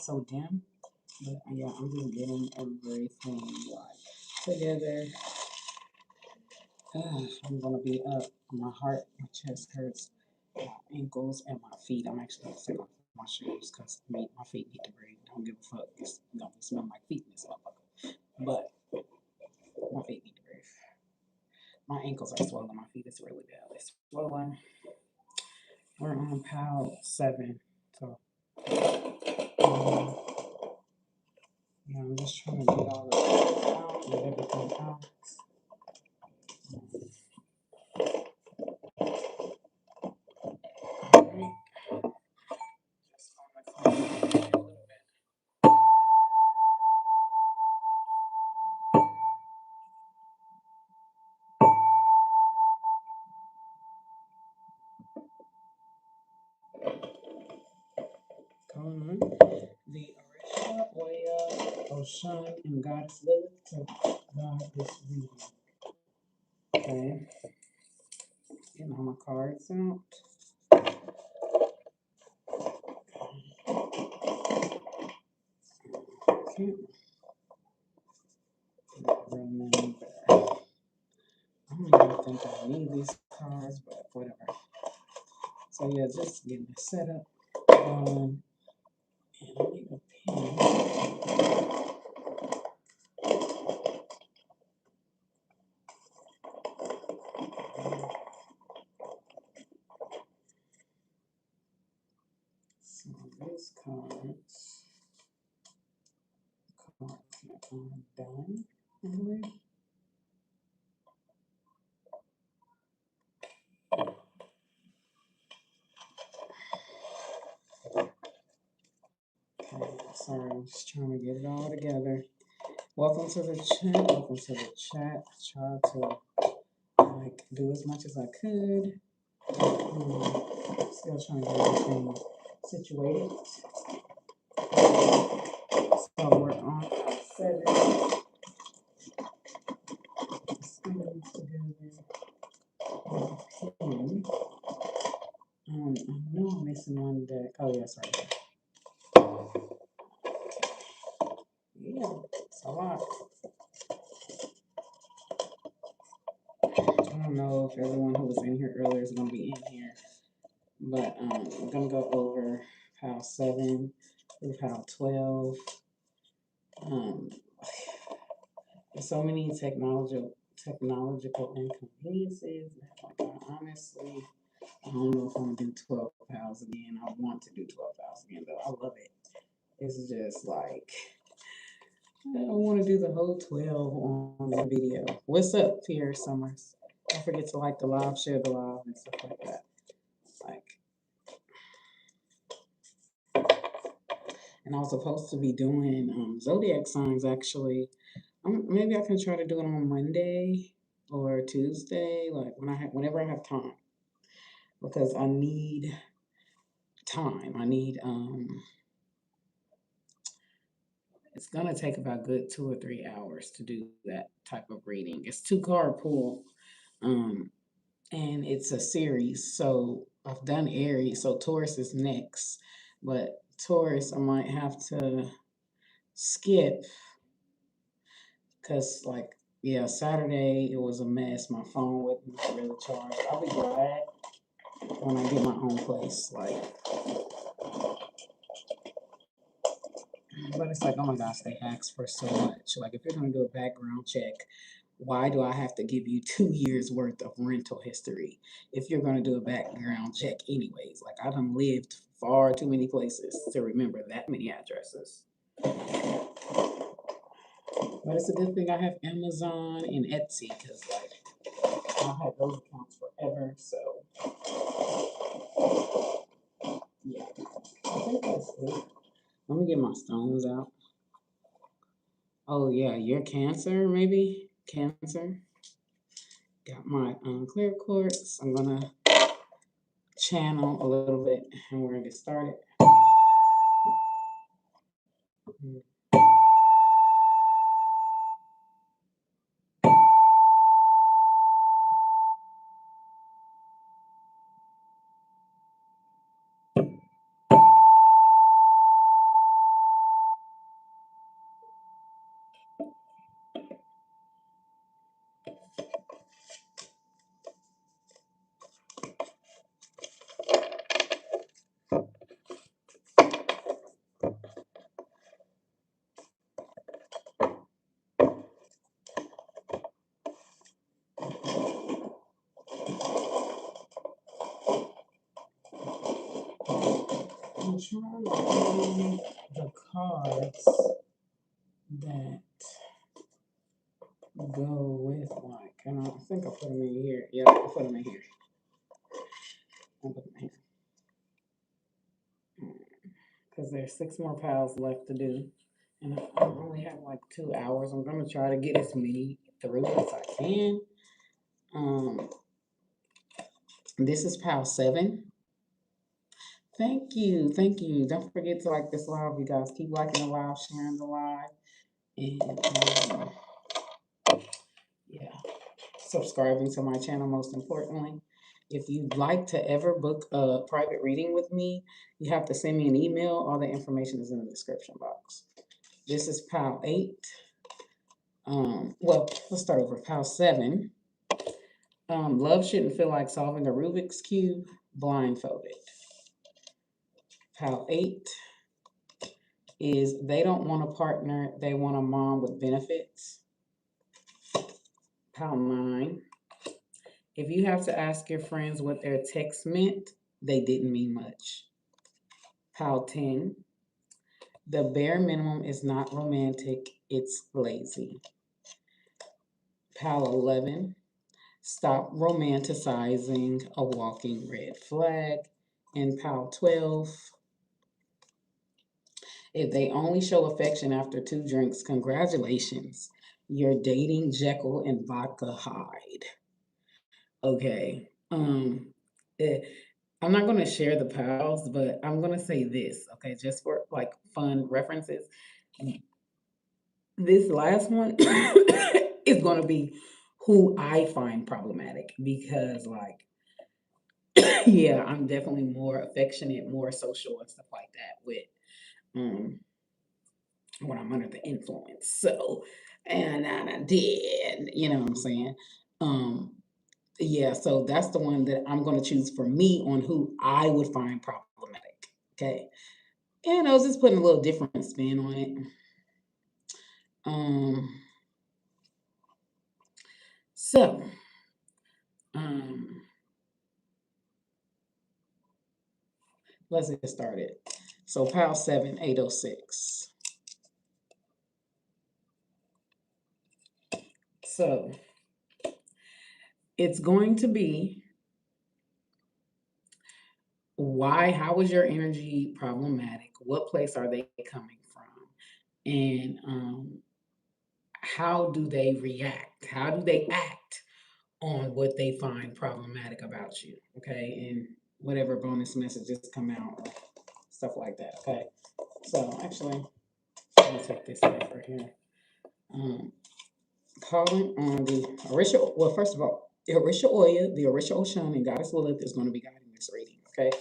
so dim. But yeah, I'm just getting everything like together. I'm gonna be up. My heart, my chest hurts, my ankles, and my feet. I'm actually gonna take off my shoes because my feet need to breathe. Don't give a fuck. It's gonna smell like feet in this motherfucker. But my feet need to breathe. My ankles are swollen. My feet is really bad. It's swollen. We're on PAL 7. So, um, yeah, I'm just trying to get all the out, get everything out. Alright. Just wanna clean it a little bit. Going on. The Orisha, Oya, Oshan, and Goddess Lilith to guide this reading. Okay. Getting all my cards out. Okay. Remember. I don't even think I need these cards, but whatever. So yeah, just getting it set up. And I need a pen. So these cards are done. Anyway. Okay, sorry, I'm just trying to get it all together. Welcome to the chat. Welcome to the chat. I tried to do as much as I could. Still trying to get everything situated. So we're on 7. Together. I know I'm missing one deck. Oh yes, right there. Yeah, it's a lot. I don't know if everyone who was in here earlier is going to be in here, but we're going to go over PAL 7 through PAL 12. There's so many technological inconveniences that, honestly, I don't know if I'm going to do 12 PALs again. I want to do 12 PALs again, though. I love it. It's just like, I don't want to do the whole 12 on the video. What's up, Pierre Summers? Don't forget to like the live, share the live, and stuff like that. And I was supposed to be doing zodiac signs actually. Maybe I can try to do it on Monday or Tuesday, like whenever I have time, because I need time. I need It's gonna take about good 2 or 3 hours to do that type of reading. It's 2 card pull, and it's a series. So I've done Aries, so Taurus is next, but Taurus I might have to skip because yeah, Saturday it was a mess. My phone wasn't really charged. I'll be glad when I get my own place. But it's like, oh my gosh, they ask for so much. Like, if you're gonna do a background check, why do I have to give you 2 years worth of rental history if you're gonna do a background check anyways? Like, I done lived far too many places to remember that many addresses. But it's a good thing I have Amazon and Etsy because I've had those accounts forever. So yeah, I think that's it. Let me get my stones out. Oh yeah, you're Cancer, maybe? Cancer. Got my clear quartz. I'm gonna channel a little bit and we're gonna get started. I'm trying to find the cards that go with like, and I think I put them in here. Yep, I put them in here. I put them in here. Because there's 6 more piles left to do. And I only have like 2 hours. I'm gonna try to get as many through as I can. Um, this is pile 7. Thank you, thank you. Don't forget to like this live, you guys. Keep liking the live, sharing the live, and yeah, subscribing to my channel most importantly. If you'd like to ever book a private reading with me, you have to send me an email. All the information is in the description box. This is pile 8. Well, let's start over. Pile 7. Love shouldn't feel like solving a Rubik's Cube blindfolded. Pile 8 is they don't want a partner, they want a mom with benefits. Pile 9, if you have to ask your friends what their text meant, they didn't mean much. Pile 10, the bare minimum is not romantic, it's lazy. Pile 11, stop romanticizing a walking red flag. And pile 12, if they only show affection after 2 drinks, congratulations. You're dating Jekyll and Vodka Hyde. Okay. I'm not going to share the piles, but I'm going to say this, okay, just for like fun references. This last one is going to be who I find problematic because, like, yeah, I'm definitely more affectionate, more social, and stuff like that with when I'm under the influence. So, and I did, you know what I'm saying? Um, yeah, so that's the one that I'm going to choose for me on who I would find problematic. Okay. And I was just putting a little different spin on it. Um, so, um, let's get started. So, pile 7, 806. So, it's going to be why, how is your energy problematic? What place are they coming from? And how do they react? How do they act on what they find problematic about you? Okay, and whatever bonus messages come out, stuff like that. Okay, so actually, let me take this paper here. Calling on the Orisha. Well, first of all, the Orisha Oya, the Orisha Oshan, and Goddess Lilith is going to be guiding this reading. Okay,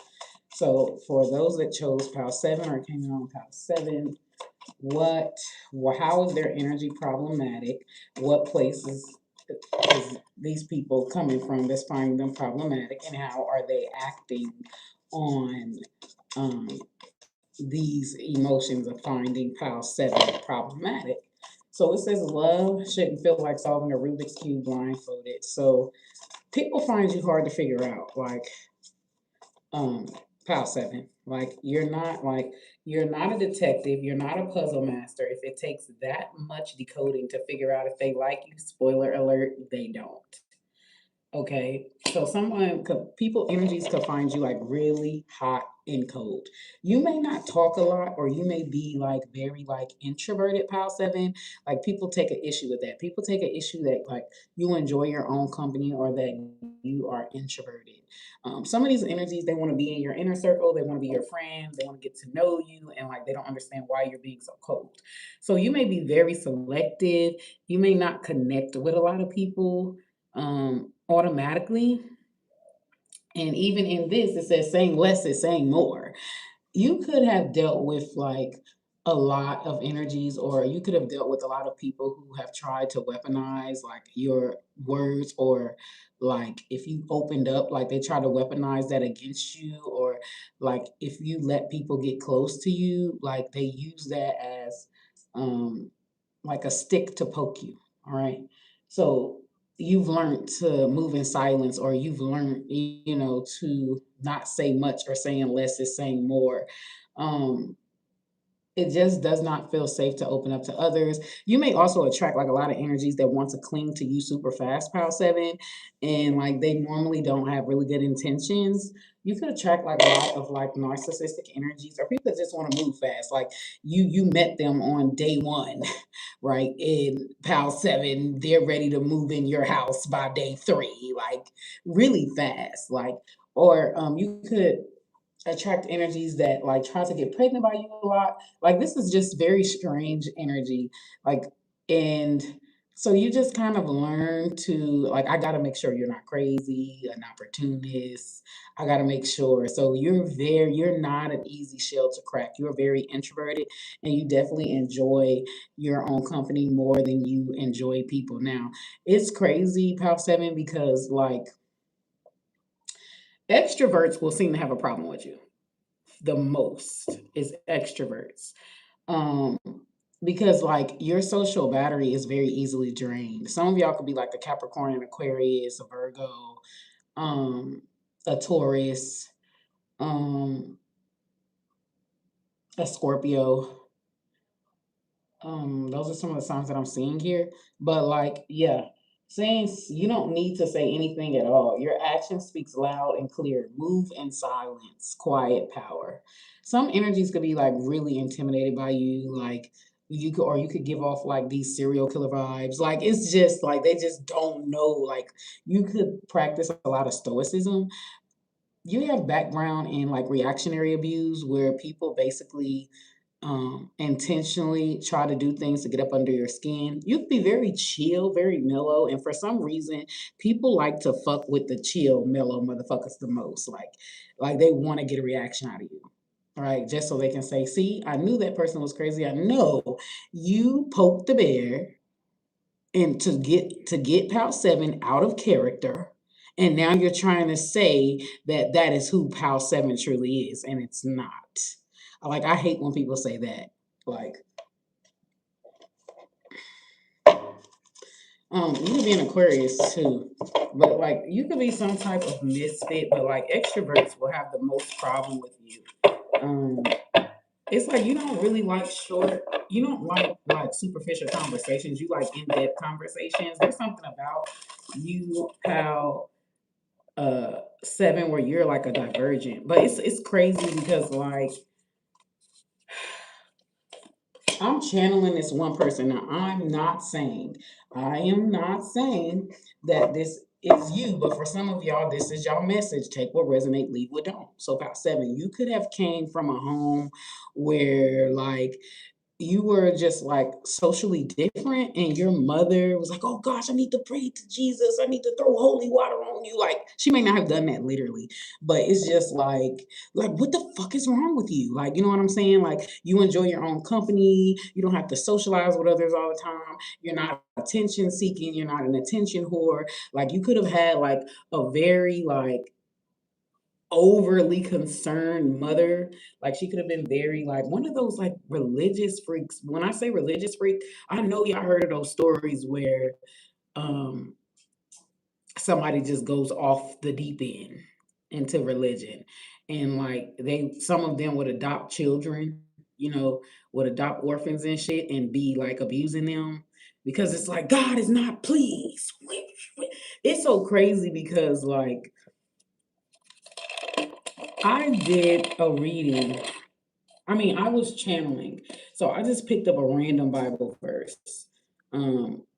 so for those that chose pile 7 or came in on pile 7, how is their energy problematic? What places is these people coming from that's finding them problematic, and how are they acting on these emotions of finding pile 7 problematic? So it says love shouldn't feel like solving a Rubik's Cube blindfolded. So people find you hard to figure out, like pile 7. Like you're not a detective, you're not a puzzle master. If it takes that much decoding to figure out if they like you, spoiler alert, they don't. Okay, so people energies could find you like really hot and cold. You may not talk a lot, or you may be like very like introverted. Pile 7, like people take an issue with that. People take an issue that like you enjoy your own company or that you are introverted. Some of these energies, they want to be in your inner circle. They want to be your friend. They want to get to know you, and like they don't understand why you're being so cold. So you may be very selective. You may not connect with a lot of people automatically. And even in this, it says saying less is saying more. You could have dealt with like a lot of energies, or you could have dealt with a lot of people who have tried to weaponize like your words, or like if you opened up, like they try to weaponize that against you, or like if you let people get close to you, like they use that as like a stick to poke you. All right. So you've learned to move in silence, or you've learned, to not say much, or saying less is saying more. Um, it just does not feel safe to open up to others. You may also attract like a lot of energies that want to cling to you super fast, Pal 7, and like they normally don't have really good intentions. You could attract like a lot of like narcissistic energies or people that just want to move fast. Like you met them on day one, right? In Pal 7, they're ready to move in your house by day three, like really fast. Like, or you could attract energies that like try to get pregnant by you a lot. Like this is just very strange energy. Like and so you just kind of learn to like I gotta make sure you're not crazy, an opportunist. I gotta make sure. So you're not an easy shell to crack. You're very introverted and you definitely enjoy your own company more than you enjoy people. Now it's crazy, Pal 7, because like extroverts will seem to have a problem with you the most is extroverts. Um, because like your social battery is very easily drained. Some of y'all could be like a Capricorn, an Aquarius, a Virgo, um, a Taurus, um, a Scorpio. Those are some of the signs that I'm seeing here. But like, yeah, saying you don't need to say anything at all. Your action speaks loud and clear. Move in silence, quiet power. Some energies could be like really intimidated by you, like you could give off like these serial killer vibes. Like it's just like they just don't know. Like you could practice a lot of stoicism. You have background in like reactionary abuse where people basically intentionally try to do things to get up under your skin. You can be very chill, very mellow, and for some reason, people like to fuck with the chill, mellow motherfuckers the most. Like they want to get a reaction out of you, right? Just so they can say, "See, I knew that person was crazy. I know you poked the bear, and to get Pal 7 out of character." And now you're trying to say that that is who Pal 7 truly is, and it's not. Like I hate when people say that. Like, you could be an Aquarius too, but like you could be some type of misfit. But like extroverts will have the most problem with you. Um, it's like you don't really like short. You don't like superficial conversations. You like in depth conversations. There's something about you, Pal 7, where you're like a divergent. But it's crazy because like I'm channeling this one person. Now, I am not saying that this is you, but for some of y'all, this is y'all message. Take what resonate, leave what don't. So about 7, you could have came from a home where like you were just like socially different and your mother was like, oh gosh, I need to pray to Jesus, I need to throw holy water on you. Like she may not have done that literally, but it's just like what the fuck is wrong with you? Like, you know what I'm saying? Like you enjoy your own company, you don't have to socialize with others all the time, you're not attention seeking, you're not an attention whore. Like you could have had like a very like overly concerned mother. Like she could have been very like one of those like religious freaks. When I say religious freak, I know y'all heard of those stories where um somebody just goes off the deep end into religion. And like they some of them would adopt children, you know, would adopt orphans and shit and be like abusing them because it's like God is not pleased. It's so crazy because like I did a reading. I mean, I was channeling. So I just picked up a random Bible verse.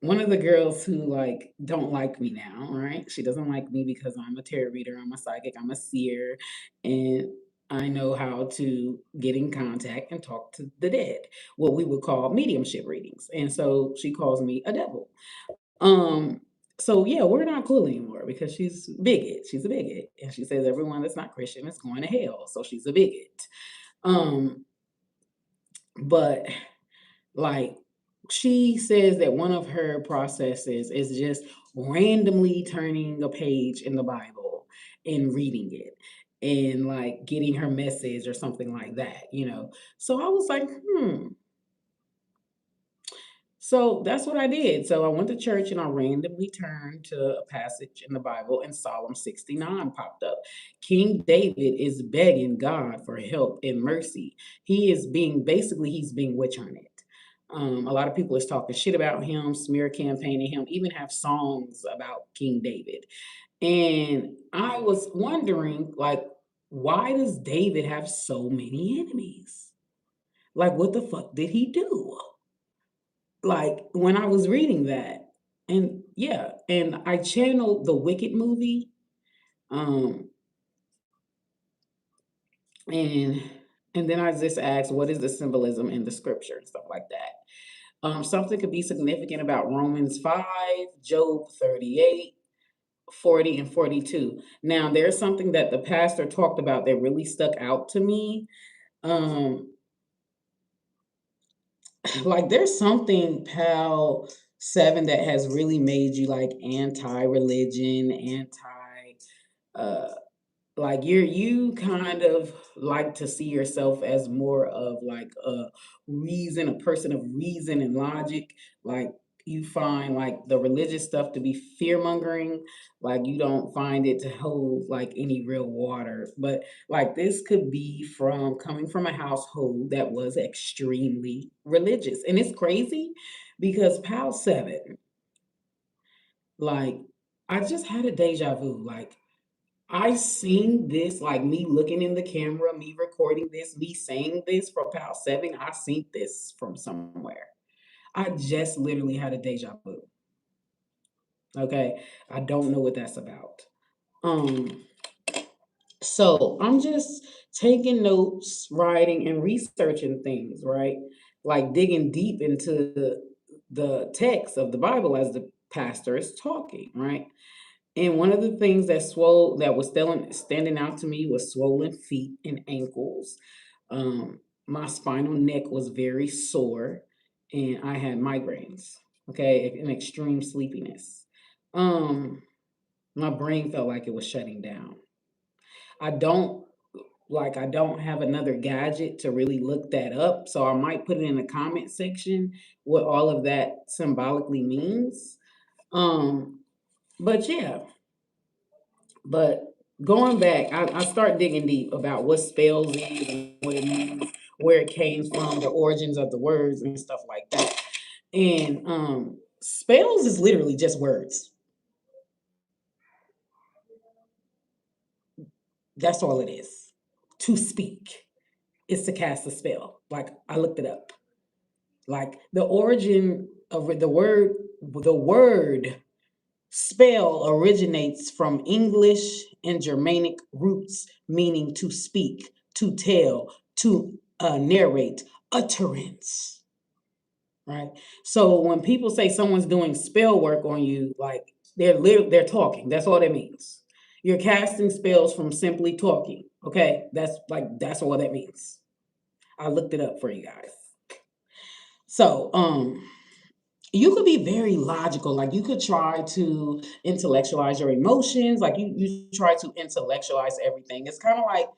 One of the girls who like don't like me now, right? She doesn't like me because I'm a tarot reader, I'm a psychic, I'm a seer, and I know how to get in contact and talk to the dead, what we would call mediumship readings. And so she calls me a devil. Um, so yeah, we're not cool anymore because she's bigot. She's a bigot. And she says everyone that's not Christian is going to hell. So she's a bigot. Um, but like she says that one of her processes is just randomly turning a page in the Bible and reading it and like getting her message or something like that, you know. So I was like, So that's what I did. So I went to church and I randomly turned to a passage in the Bible and Psalm 69 popped up. King David is begging God for help and mercy. He's being witch hunted. A lot of people is talking shit about him, smear campaigning him, even have songs about King David. And I was wondering, like, why does David have so many enemies? Like, what the fuck did he do? Like when I was reading that, and yeah, and I channeled the Wicked movie, um, and and then I just asked, what is the symbolism in the scripture and stuff like that. Something could be significant about Romans 5, Job 38, 40, and 42. Now, there's something that the pastor talked about that really stuck out to me. Um, like there's something pal 7 that has really made you like anti-religion, uh like you kind of like to see yourself as more of like a person of reason and logic. Like you find like the religious stuff to be fear mongering. Like you don't find it to hold like any real water. But like this could be from coming from a household that was extremely religious. And it's crazy because Pal 7, like I just had a deja vu. Like I seen this, like me looking in the camera, me recording this, me saying this for Pal 7. I seen this from somewhere. I just literally had a deja vu. Okay. I don't know what that's about. Um, so I'm just taking notes, writing, and researching things, right? Like digging deep into the text of the Bible as the pastor is talking, right? And one of the things that was standing out to me was swollen feet and ankles. My spinal neck was very sore, and I had migraines. Okay, and extreme sleepiness. Um, my brain felt like it was shutting down. I don't I don't have another gadget to really look that up, so I might put it in the comment section what all of that symbolically means. Um, but yeah, But going back, I start digging deep about what spells is and what it means, where it came from, the origins of the words and stuff like that. And spells is literally just words. That's all it is. To speak is to cast a spell. Like I looked it up. Like the origin of the word spell originates from English and Germanic roots meaning to speak, to tell, to narrate, utterance, right? So when people say someone's doing spell work on you, like they're talking. That's all that means. You're casting spells from simply talking. Okay, that's all that means. I looked it up for you guys. So you could be very logical. Like you could try to intellectualize your emotions. Like you try to intellectualize everything. It's kind of like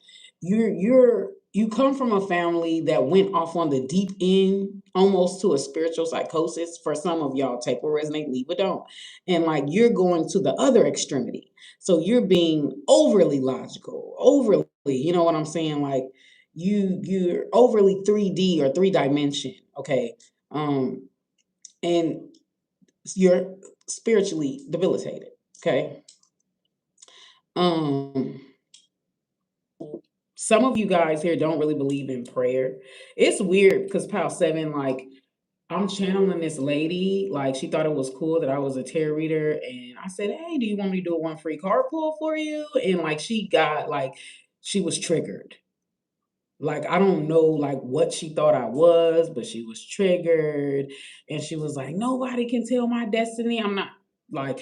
you come from a family that went off on the deep end, almost to a spiritual psychosis. For some of y'all, take what resonate, leave it don't. And like you're going to the other extremity. So you're being overly logical, overly, you know what I'm saying? Like you're overly 3D or three dimension. Okay. Um, and you're spiritually debilitated. Okay. Um, some of you guys here don't really believe in prayer. It's weird because Pal 7, like, I'm channeling this lady. Like, she thought it was cool that I was a tarot reader. And I said, hey, do you want me to do a one free card pull for you? And like, she was triggered. Like, I don't know like what she thought I was, but she was triggered. And she was like, nobody can tell my destiny. I'm not like,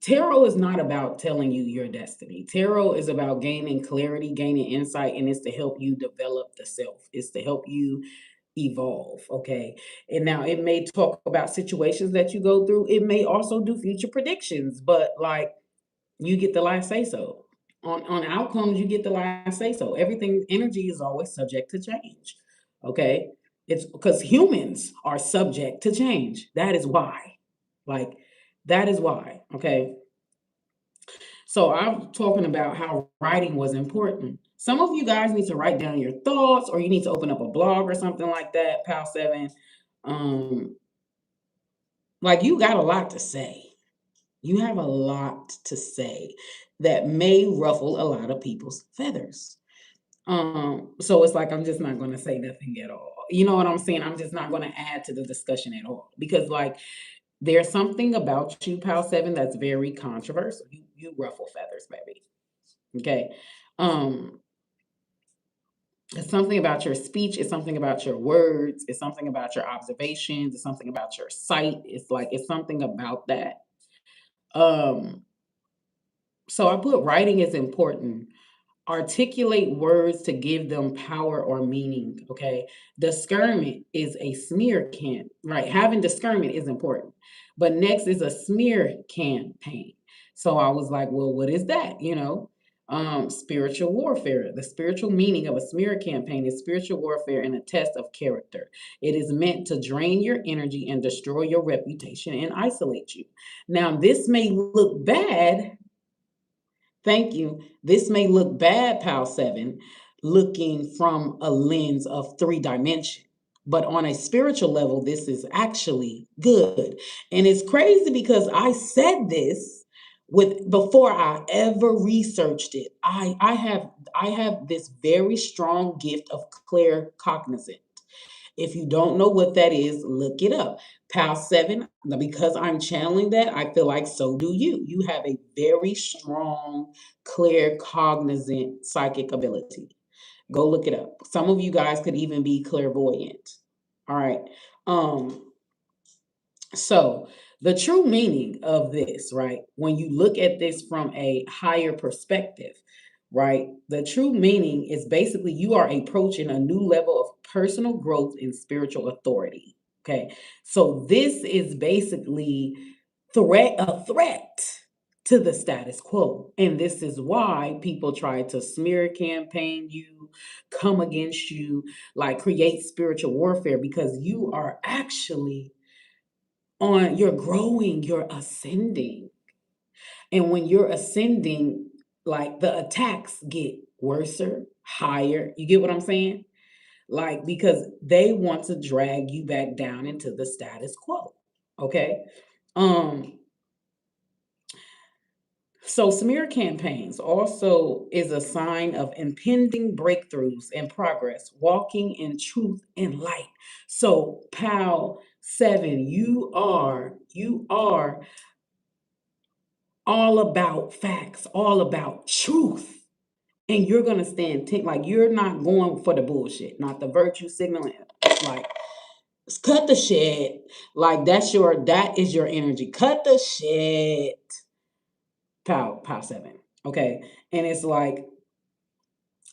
tarot is not about telling you your destiny. Tarot is about gaining clarity, gaining insight, and it's to help you develop the self. It's to help you evolve. Okay. And now it may talk about situations that you go through. It may also do future predictions, but like you get the last say so. On outcomes, you get the last say so. Everything energy is always subject to change. Okay. It's because humans are subject to change. That is why. Like, that is why. Okay. So I'm talking about how writing was important. Some of you guys need to write down your thoughts, or you need to open up a blog or something like that, Pal 7. Um, like, you got a lot to say. You have a lot to say that may ruffle a lot of people's feathers. So it's like I'm just not gonna say nothing at all. You know what I'm saying? I'm just not gonna add to the discussion at all. Because like there's something about you, Pal 7, that's very controversial. You ruffle feathers, baby. Okay. Um, it's something about your speech, it's something about your words, it's something about your observations, it's something about your sight. It's like it's something about that. Um, so I put writing is important. Articulate words to give them power or meaning. Okay. Discernment is a smear camp, right? Having discernment is important. But next is a smear campaign. So I was like, well, what is that? Spiritual warfare. The spiritual meaning of a smear campaign is spiritual warfare and a test of character. It is meant to drain your energy and destroy your reputation and isolate you. Now, this may look bad. Thank you. This may look bad, Pal 7, looking from a lens of three dimension. But on a spiritual level, this is actually good. And it's crazy because I said this with before I ever researched it. I have this very strong gift of clear cognizance. If you don't know what that is, look it up. PAL 7, because I'm channeling that, I feel like so do you. You have a very strong, clear, cognizant psychic ability. Go look it up. Some of you guys could even be clairvoyant. All right. Um, so, the true meaning of this, right, when you look at this from a higher perspective, right, the true meaning is basically you are approaching a new level of personal growth and spiritual authority. Okay. So, this is basically a threat to the status quo. And this is why people try to smear campaign you, come against you, like create spiritual warfare, because you are actually you're growing, you're ascending. And when you're ascending, like the attacks get worser, higher. You get what I'm saying? Like, because they want to drag you back down into the status quo. Okay. Um, so smear campaigns also is a sign of impending breakthroughs and progress, walking in truth and light. So, PAL 7, you are all about facts, all about truth. And you're gonna stand like you're not going for the bullshit, not the virtue signaling. Like, cut the shit. Like that is your energy. Cut the shit. Pow 7. Okay. And it's like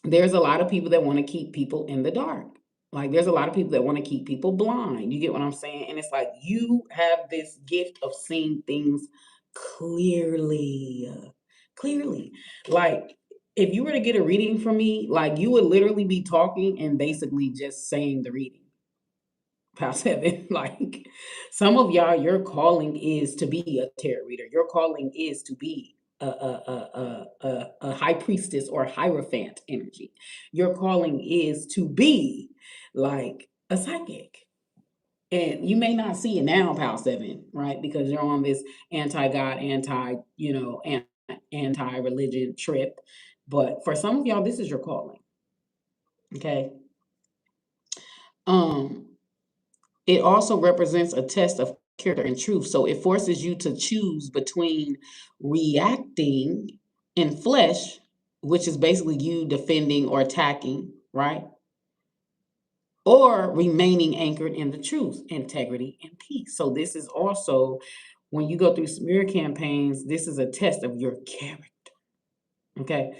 there's a lot of people that want to keep people in the dark. Like there's a lot of people that want to keep people blind. You get what I'm saying? And it's like you have this gift of seeing things clearly. Clearly. Like if you were to get a reading from me, like you would literally be talking and basically just saying the reading. Past 7. Like some of y'all, your calling is to be a tarot reader. Your calling is to be a high priestess or hierophant energy. Your calling is to be like a psychic. And you may not see it now, Pal 7, right? Because you're on this anti-God, anti-religion trip. But for some of y'all, this is your calling. Okay. Um, It also represents a test of character and truth. So it forces you to choose between reacting in flesh, which is basically you defending or attacking, right? Or remaining anchored in the truth, integrity, and peace. So this is also when you go through smear campaigns, this is a test of your character. Okay.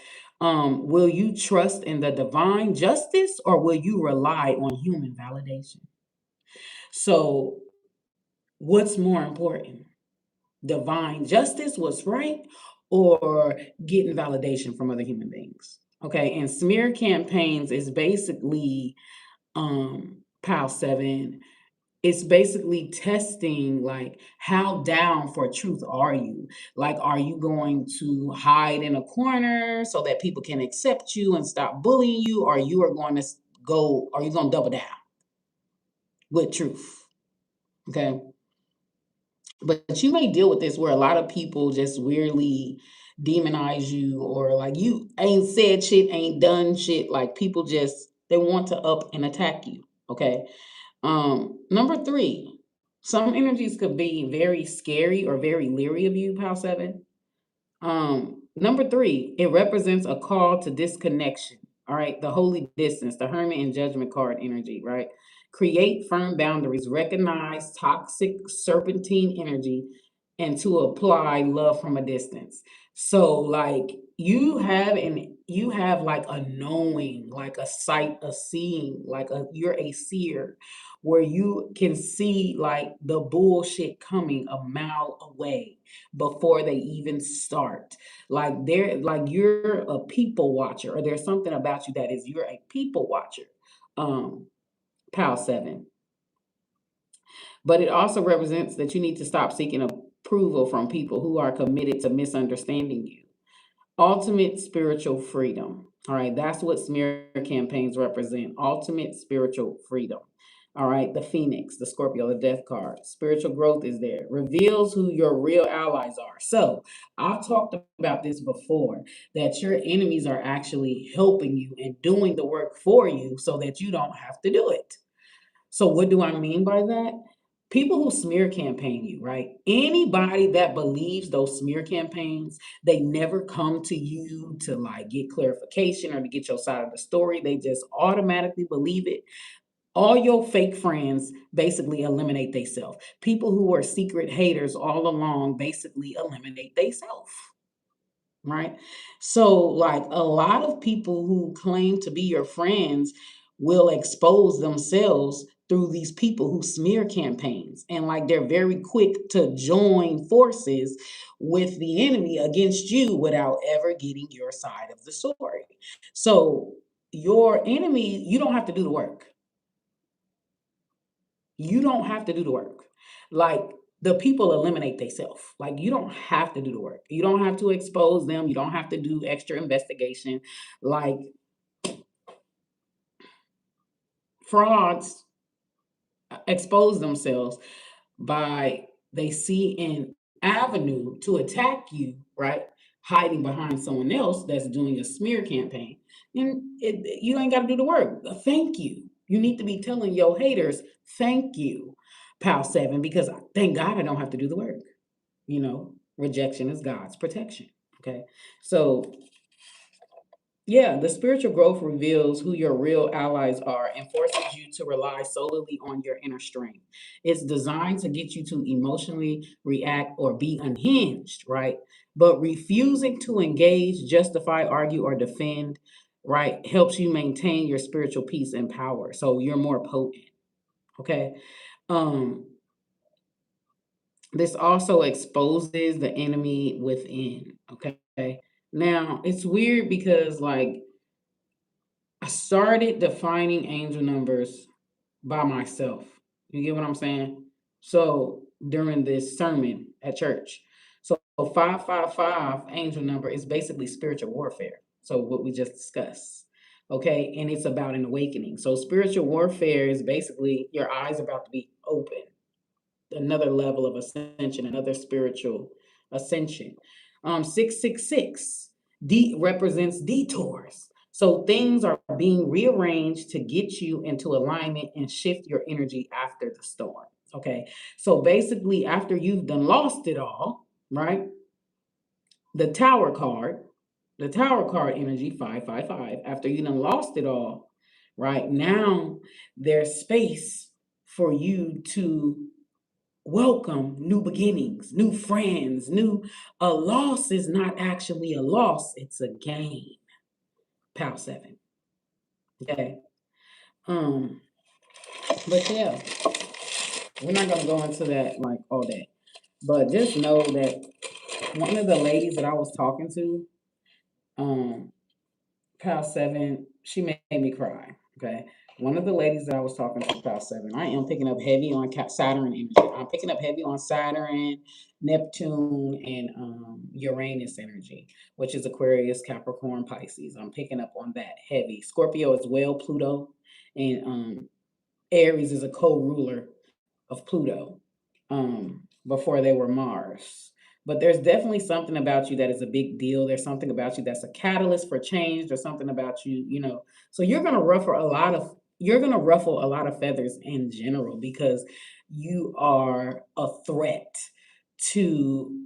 Will you trust in the divine justice or will you rely on human validation? So what's more important? Divine justice, what's right, or getting validation from other human beings? Okay, and smear campaigns is basically Pal 7, it's basically testing like how down for truth are you? Like, are you going to hide in a corner so that people can accept you and stop bullying you, or you are going to are you going to double down with truth? Okay. But you may deal with this where a lot of people just weirdly demonize you, or like you ain't said shit, ain't done shit. Like people just, they want to up and attack you. Okay. Number 3, some energies could be very scary or very leery of you, Pal 7. Number 3, it represents a call to disconnection. All right, the holy distance, the hermit and judgment card energy, right? Create firm boundaries, recognize toxic serpentine energy, and to apply love from a distance. So like you have like a knowing, like a sight, a seeing, like a you're a seer where you can see like the bullshit coming a mile away before they even start. Like you're a people watcher, or there's something about you that is you're a people watcher. Um, Pal 7. But it also represents that you need to stop seeking approval from people who are committed to misunderstanding you. Ultimate spiritual freedom. All right, that's what smear campaigns represent. Ultimate spiritual freedom. All right, the Phoenix, the Scorpio, the Death card. Spiritual growth is there. Reveals who your real allies are. So I've talked about this before, that your enemies are actually helping you and doing the work for you so that you don't have to do it. So what do I mean by that? People who smear campaign you, right? Anybody that believes those smear campaigns, they never come to you to like get clarification or to get your side of the story. They just automatically believe it. All your fake friends basically eliminate themselves. People who are secret haters all along basically eliminate themselves, right? So, like a lot of people who claim to be your friends will expose themselves through these people who smear campaigns. And like they're very quick to join forces with the enemy against you without ever getting your side of the story. So, your enemy, you don't have to do the work. You don't have to do the work. Like the people eliminate themselves. Like you don't have to do the work. You don't have to expose them. You don't have to do extra investigation. Like frauds expose themselves by they see an avenue to attack you, right? Hiding behind someone else that's doing a smear campaign. And you ain't got to do the work. Thank you. You need to be telling your haters, thank you, Pal 7, because thank God I don't have to do the work. Rejection is God's protection. Okay. So yeah, the spiritual growth reveals who your real allies are and forces you to rely solely on your inner strength. It's designed to get you to emotionally react or be unhinged, right? But refusing to engage, justify, argue, or defend, right, helps you maintain your spiritual peace and power. So you're more potent, okay? Um, this also exposes the enemy within, okay? Now, it's weird because, like, I started defining angel numbers by myself. You get what I'm saying? So during this sermon at church. So 555 angel number is basically spiritual warfare. So what we just discussed. Okay. And it's about an awakening. So spiritual warfare is basically your eyes about to be open, another level of ascension, another spiritual ascension. 666 represents detours. So things are being rearranged to get you into alignment and shift your energy after the storm. Okay. So basically, after you've done lost it all, right? The the tower card energy, 555, after you done lost it all, right? Now there's space for you to welcome new beginnings, new friends, a loss is not actually a loss, it's a gain. Pal 7. Okay. Um, but yeah, we're not gonna go into that like all day. But just know that one of the ladies that I was talking to, um, Pal 7, she made me cry. Okay. One of the ladies that I was talking to about 7, I am picking up heavy on Saturn energy. I'm picking up heavy on Saturn, Neptune, and Uranus energy, which is Aquarius, Capricorn, Pisces. I'm picking up on that heavy. Scorpio as well, Pluto, and Aries is a co-ruler of Pluto before they were Mars. But there's definitely something about you that is a big deal. There's something about you that's a catalyst for change. There's something about you, So you're gonna ruffle a lot of feathers in general because you are a threat to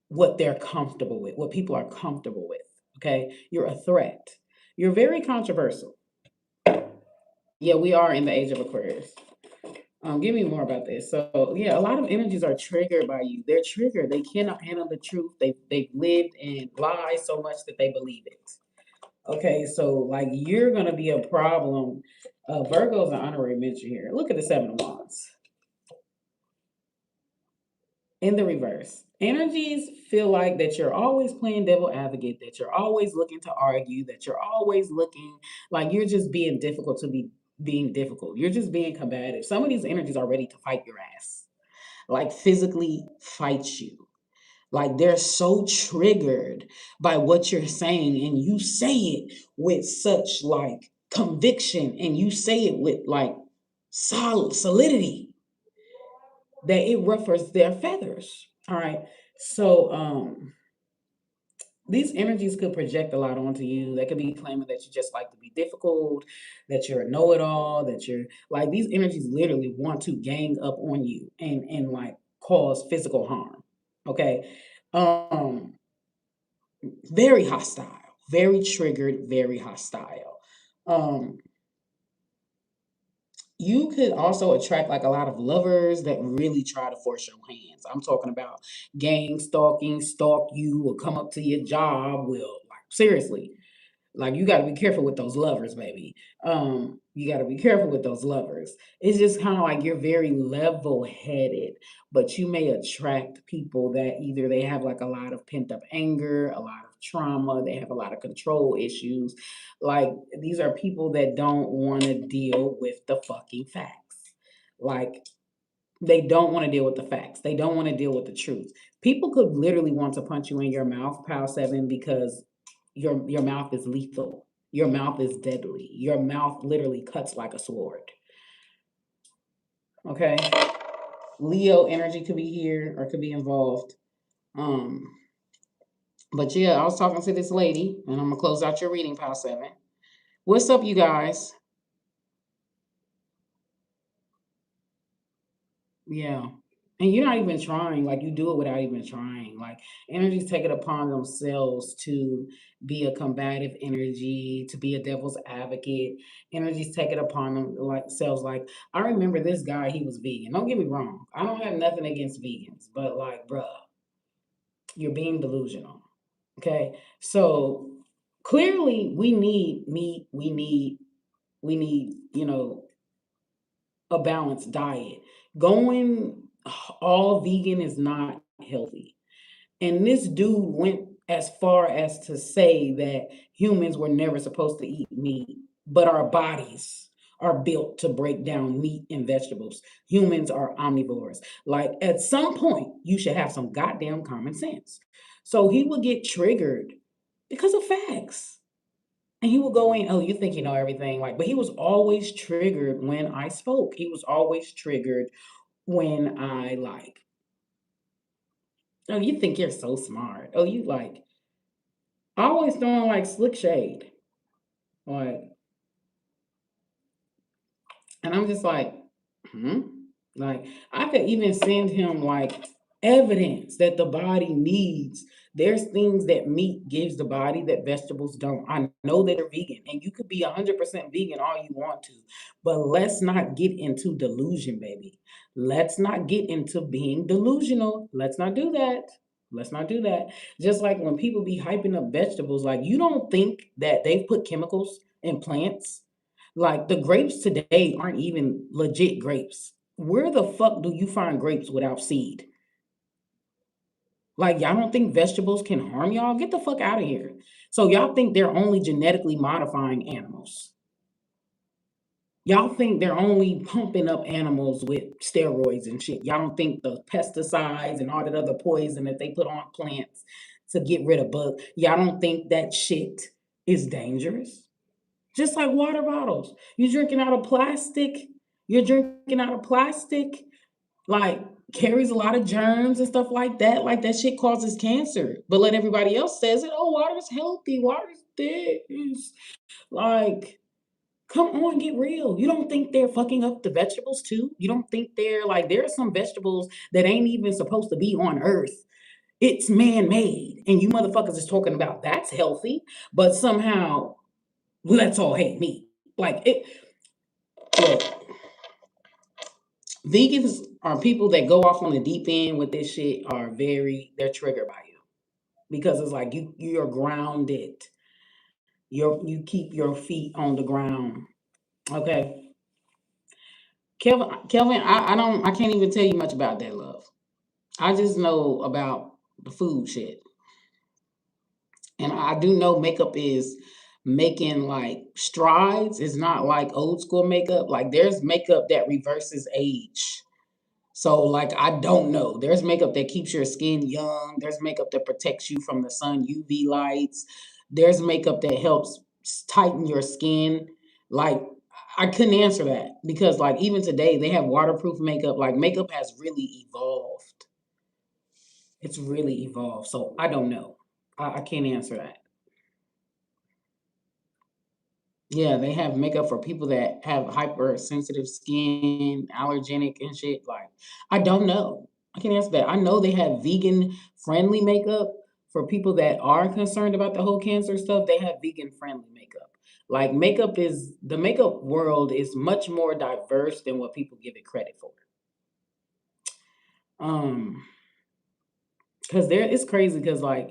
what they're comfortable with, what people are comfortable with. Okay. You're a threat. You're very controversial. Yeah, we are in the age of Aquarius. Give me more about this. So yeah, a lot of energies are triggered by you. They're triggered. They cannot handle the truth. They've lived in lies so much that they believe it. Okay, so like you're gonna be a problem. Virgo's an honorary mention here. Look at the 7 of Wands in the reverse. Energies feel like that you're always playing devil advocate, that you're always looking to argue, that you're always looking like you're just being difficult to be being difficult. You're just being combative. Some of these energies are ready to fight your ass, like physically fight you. Like they're so triggered by what you're saying, and you say it with such like conviction, and you say it with like solidity that it ruffles their feathers. All right. So these energies could project a lot onto you. They could be claiming that you just like to be difficult, that you're a know-it-all, that you're like these energies literally want to gang up on you and like cause physical harm. Okay. Um, very hostile, very triggered, very hostile. Um, you could also attract like a lot of lovers that really try to force your hands. I'm talking about gang stalking, stalk you, will come up to your job, will like seriously. Like you got to be careful with those lovers, baby. You got to be careful with those lovers. It's just kind of like you're very level-headed, but you may attract people that either they have like a lot of pent-up anger, a lot of trauma, they have a lot of control issues. Like these are people that don't want to deal with the fucking facts. Like they don't want to deal with the facts. They don't want to deal with the truth. People could literally want to punch you in your mouth, Pal 7, because your mouth is lethal. Your mouth is deadly. Your mouth literally cuts like a sword. Okay? Leo energy could be here or could be involved. Um, but yeah, I was talking to this lady, and I'm gonna close out your reading, Pal 7. What's up, you guys? Yeah. And you're not even trying, like you do it without even trying. Like energies take it upon themselves to be a combative energy, to be a devil's advocate. Energies take it upon themselves. Like I remember this guy, he was vegan. Don't get me wrong. I don't have nothing against vegans, but like, bruh, you're being delusional. Okay. So clearly we need meat, we need, a balanced diet. Going all vegan is not healthy. And this dude went as far as to say that humans were never supposed to eat meat, but our bodies are built to break down meat and vegetables. Humans are omnivores. Like at some point, you should have some goddamn common sense. So he would get triggered because of facts. And he would go in, oh, you think you know everything. Like, but he was always triggered when I spoke. He was always triggered when I like, oh, you think you're so smart. Oh, you like always throwing like slick shade. Like, and I'm just like, hmm? Like, I could even send him like evidence that the body needs. There's things that meat gives the body that vegetables don't. I know that they're vegan, and you could be 100% vegan all you want to, but let's not get into delusion, baby. Let's not get into being delusional. Let's not do that. Let's not do that. Just like when people be hyping up vegetables, like you don't think that they've put chemicals in plants, like the grapes today aren't even legit grapes. Where the fuck do you find grapes without seed? Like y'all don't think vegetables can harm y'all? Get the fuck out of here. So y'all think they're only genetically modifying animals. Y'all think they're only pumping up animals with steroids and shit. Y'all don't think the pesticides and all that other poison that they put on plants to get rid of bugs, y'all don't think that shit is dangerous? Just like water bottles. You're drinking out of plastic. You're drinking out of plastic, like carries a lot of germs and stuff like that. Like that shit causes cancer. But let everybody else says it, oh, water's healthy, water's this. Like, come on, get real. You don't think they're fucking up the vegetables too? You don't think they're like, there are some vegetables that ain't even supposed to be on earth. It's man-made. And you motherfuckers is talking about that's healthy, but somehow let's all hate meat. Like it look, vegans are people that go off on the deep end with this shit are they're triggered by you. Because it's like you're grounded. You keep your feet on the ground. Okay. Kelvin, I can't even tell you much about that love. I just know about the food shit. And I do know makeup is making like strides. It's not like old school makeup. Like there's makeup that reverses age. So like I don't know. There's makeup that keeps your skin young. There's makeup that protects you from the sun UV lights. There's makeup that helps tighten your skin. Like I couldn't answer that because like even today they have waterproof makeup. Like makeup has really evolved. It's really evolved. So I don't know. I can't answer that. Yeah, they have makeup for people that have hypersensitive skin, allergenic and shit. Like, I don't know. I can answer that. I know they have vegan friendly makeup for people that are concerned about the whole cancer stuff. They have vegan friendly makeup. Like, the makeup world is much more diverse than what people give it credit for. Um, because it's crazy because like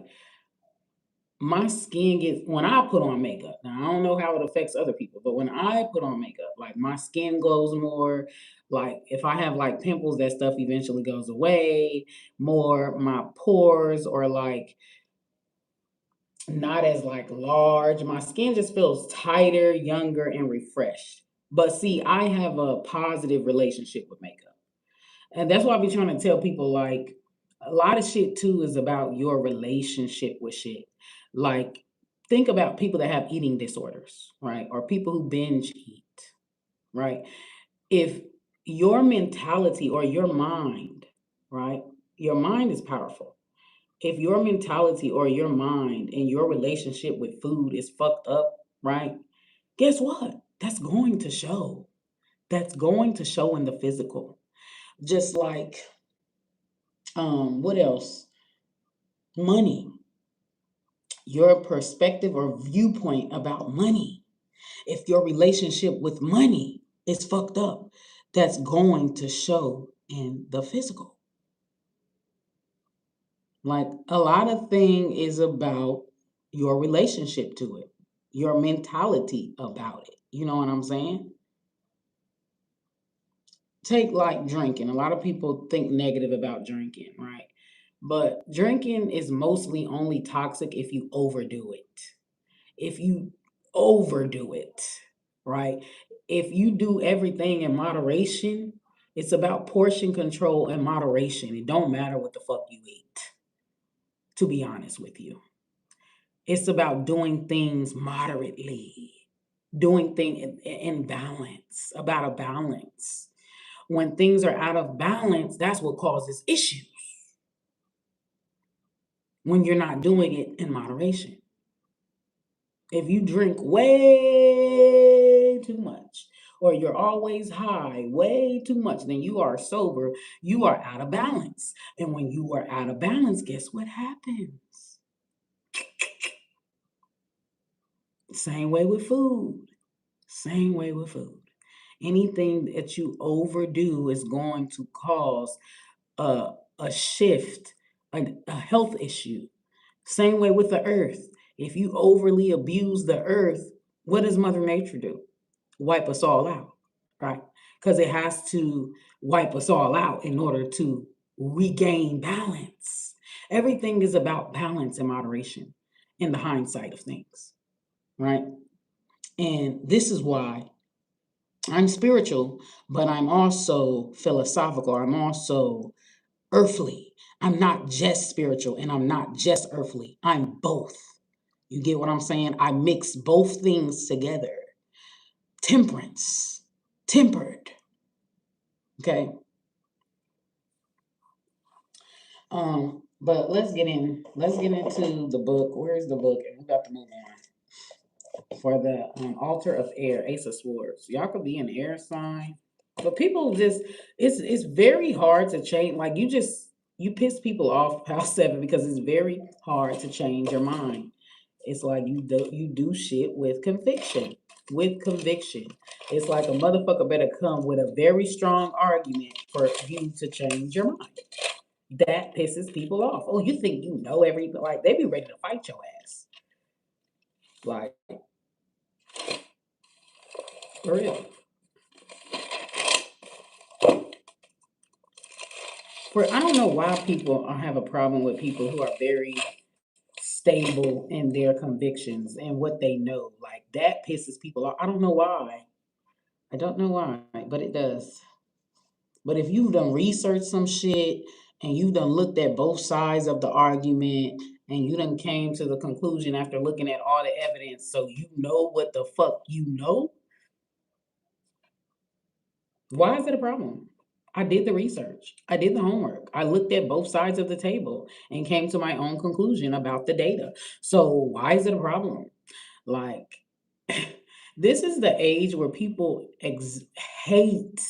my skin gets when I put on makeup. Now I don't know how it affects other people, but when I put on makeup, like my skin glows more. Like if I have like pimples, that stuff eventually goes away more. My pores are like not as like large. My skin just feels tighter, younger, and refreshed. But see, I have a positive relationship with makeup. And that's why I be trying to tell people like a lot of shit too is about your relationship with shit. Like think about people that have eating disorders, right? Or people who binge eat, right? If your mentality or your mind, right? Your mind is powerful. If your mentality or your mind and your relationship with food is fucked up, right? Guess what? That's going to show. That's going to show in the physical. Just like what else? Money. Your perspective or viewpoint about money. If your relationship with money is fucked up, that's going to show in the physical. Like a lot of thing is about your relationship to it, your mentality about it. You know what I'm saying? Take like drinking. A lot of people think negative about drinking, right? But drinking is mostly only toxic if you overdo it. If you overdo it, right? If you do everything in moderation, it's about portion control and moderation. It don't matter what the fuck you eat, to be honest with you. It's about doing things moderately, doing things in balance, about a balance. When things are out of balance, that's what causes issues when you're not doing it in moderation. If you drink way too much, or you're always high, way too much, then you are sober, you are out of balance. And when you are out of balance, guess what happens? Same way with food. Same way with food. Anything that you overdo is going to cause a shift, a health issue. Same way with the earth. If you overly abuse the earth, what does Mother Nature do? Wipe us all out, right? Because it has to wipe us all out in order to regain balance. Everything is about balance and moderation in the hindsight of things, right? And this is why I'm spiritual, but I'm also philosophical. I'm also earthly. I'm not just spiritual and I'm not just earthly. I'm both. You get what I'm saying? I mix both things together. Temperance, tempered. Okay. But let's get into the book. Where's the book? And we're about to move on. For the altar of air, Ace of Swords. Y'all could be an air sign. But people just it's very hard to change. Like you piss people off past 7 because it's very hard to change your mind. It's like you do shit with conviction. With conviction. It's like a motherfucker better come with a very strong argument for you to change your mind. That pisses people off. Oh, you think you know everything? Like they be ready to fight your ass. Like for real. For I don't know why people have a problem with people who are very stable in their convictions and what they know. Like that pisses people off. I don't know why. I don't know why, but it does. But if you've done research some shit and you done looked at both sides of the argument and you done came to the conclusion after looking at all the evidence, so you know what the fuck you know, why is it a problem? I did the research. I did the homework. I looked at both sides of the table and came to my own conclusion about the data. So why is it a problem? Like, this is the age where people hate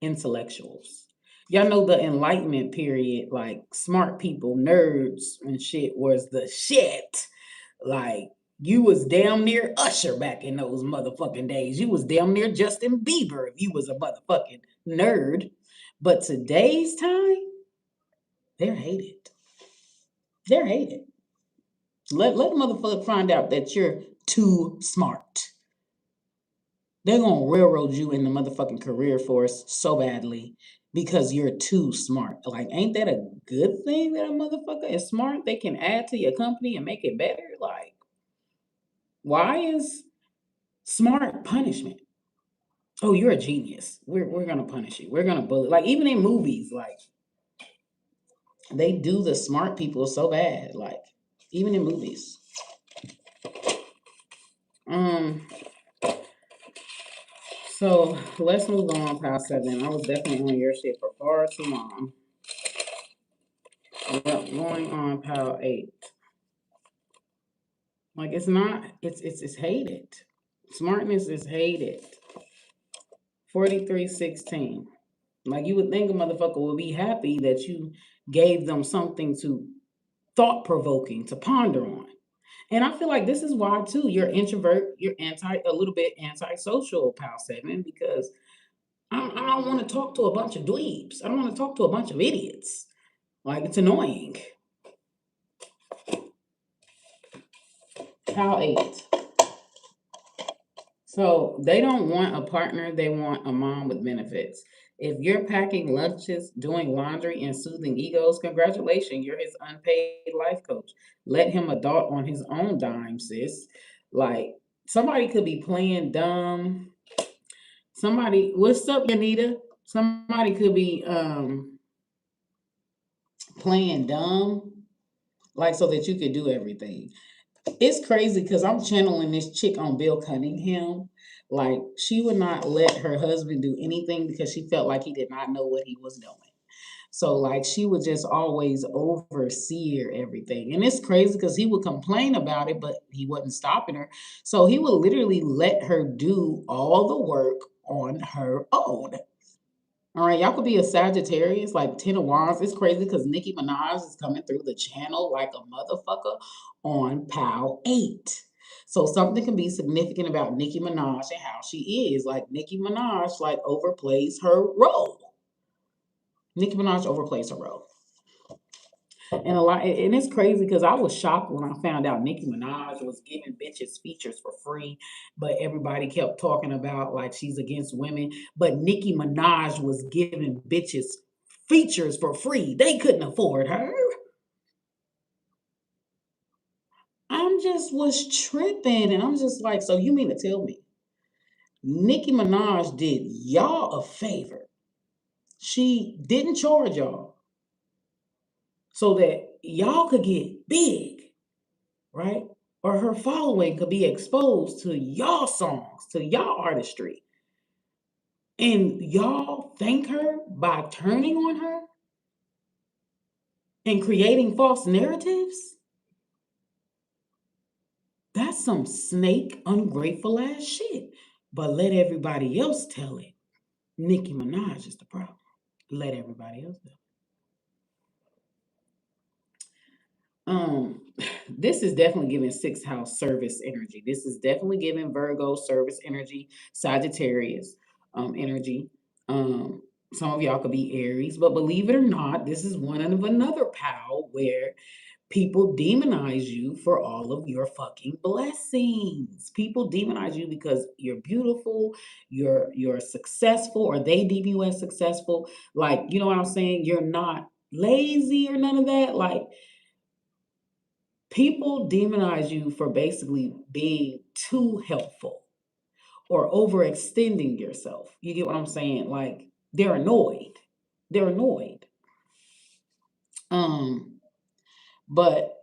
intellectuals. Y'all know the Enlightenment period, like smart people, nerds and shit was the shit. Like you was damn near Usher back in those motherfucking days. You was damn near Justin Bieber if you was a motherfucking nerd. But today's time, they're hated. They're hated. Let a motherfucker find out that you're too smart. They're gonna railroad you in the motherfucking career force so badly because you're too smart. Like, ain't that a good thing that a motherfucker is smart? They can add to your company and make it better. Like, why is smart punishment? Oh, you're a genius. We're gonna punish you. We're gonna bully. Like even in movies, like they do the smart people so bad. Like even in movies. Um. So let's move on past 7. I was definitely on your shit for far too long. Yep, going on pal 8. Like it's not. It's hated. Smartness is hated. 4316. Like you would think a motherfucker would be happy that you gave them something to thought provoking to ponder on. And I feel like this is why too you're introvert, you're a little bit antisocial, pal 7, because I don't want to talk to a bunch of dweebs. I don't want to talk to a bunch of idiots. Like it's annoying. Pal 8. So they don't want a partner, they want a mom with benefits. If you're packing lunches, doing laundry, and soothing egos, congratulations, you're his unpaid life coach. Let him adult on his own dime, sis. Like somebody could be playing dumb. Somebody, what's up, Anita? Somebody could be playing dumb, like so that you could do everything. It's crazy because I'm channeling this chick on Bill Cunningham. Like she would not let her husband do anything because she felt like he did not know what he was doing. So like she would just always oversee everything. And it's crazy because he would complain about it, but he wasn't stopping her. So he would literally let her do all the work on her own. All right, y'all could be a Sagittarius, like 10 of Wands. It's crazy because Nicki Minaj is coming through the channel like a motherfucker on PAL 8. So something can be significant about Nicki Minaj and how she is. Like Nicki Minaj like overplays her role. Nicki Minaj overplays her role. And it's crazy because I was shocked when I found out Nicki Minaj was giving bitches features for free, but everybody kept talking about like she's against women. But Nicki Minaj was giving bitches features for free. They couldn't afford her. I'm just was tripping, and I'm just like, so you mean to tell me Nicki Minaj did y'all a favor. She didn't charge y'all so that y'all could get big, right? Or her following could be exposed to y'all songs, to y'all artistry. And y'all thank her by turning on her and creating false narratives? That's some snake, ungrateful ass shit. But let everybody else tell it. Nicki Minaj is the problem. Let everybody else tell it. This is definitely giving sixth house service energy. This is definitely giving Virgo service energy, Sagittarius energy. Some of y'all could be Aries, but believe it or not, this is one of another pal where people demonize you for all of your fucking blessings. People demonize you because you're beautiful, you're successful, or they deem you as successful. Like, you know what I'm saying? You're not lazy or none of that. Like, people demonize you for basically being too helpful or overextending yourself. You get what I'm saying? Like, they're annoyed. They're annoyed. But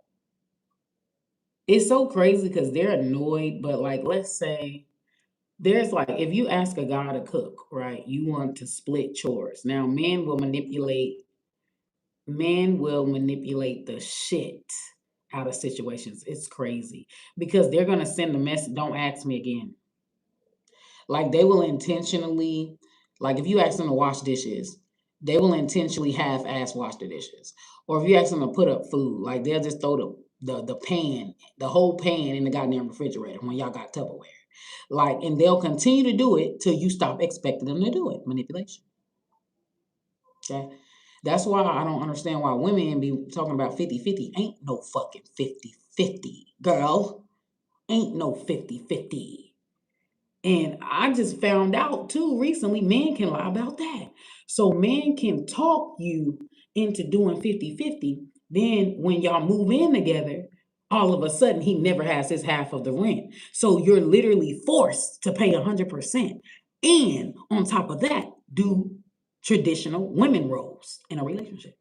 it's so crazy because they're annoyed, but like, let's say there's like, if you ask a guy to cook, right, you want to split chores. Now, men will manipulate the shit out of situations. It's crazy because they're gonna send a message. Don't ask me again. Like, they will intentionally, like, if you ask them to wash dishes, they will intentionally half-ass wash the dishes. Or if you ask them to put up food, like, they'll just throw the pan, the whole pan in the goddamn refrigerator when y'all got Tupperware. Like, and they'll continue to do it till you stop expecting them to do it. Manipulation. Okay? That's why I don't understand why women be talking about 50-50. Ain't no fucking 50-50, girl. Ain't no 50-50. And I just found out too recently, men can lie about that. So men can talk you into doing 50-50. Then when y'all move in together, all of a sudden he never has his half of the rent. So you're literally forced to pay 100%. And on top of that, do traditional women roles in a relationship.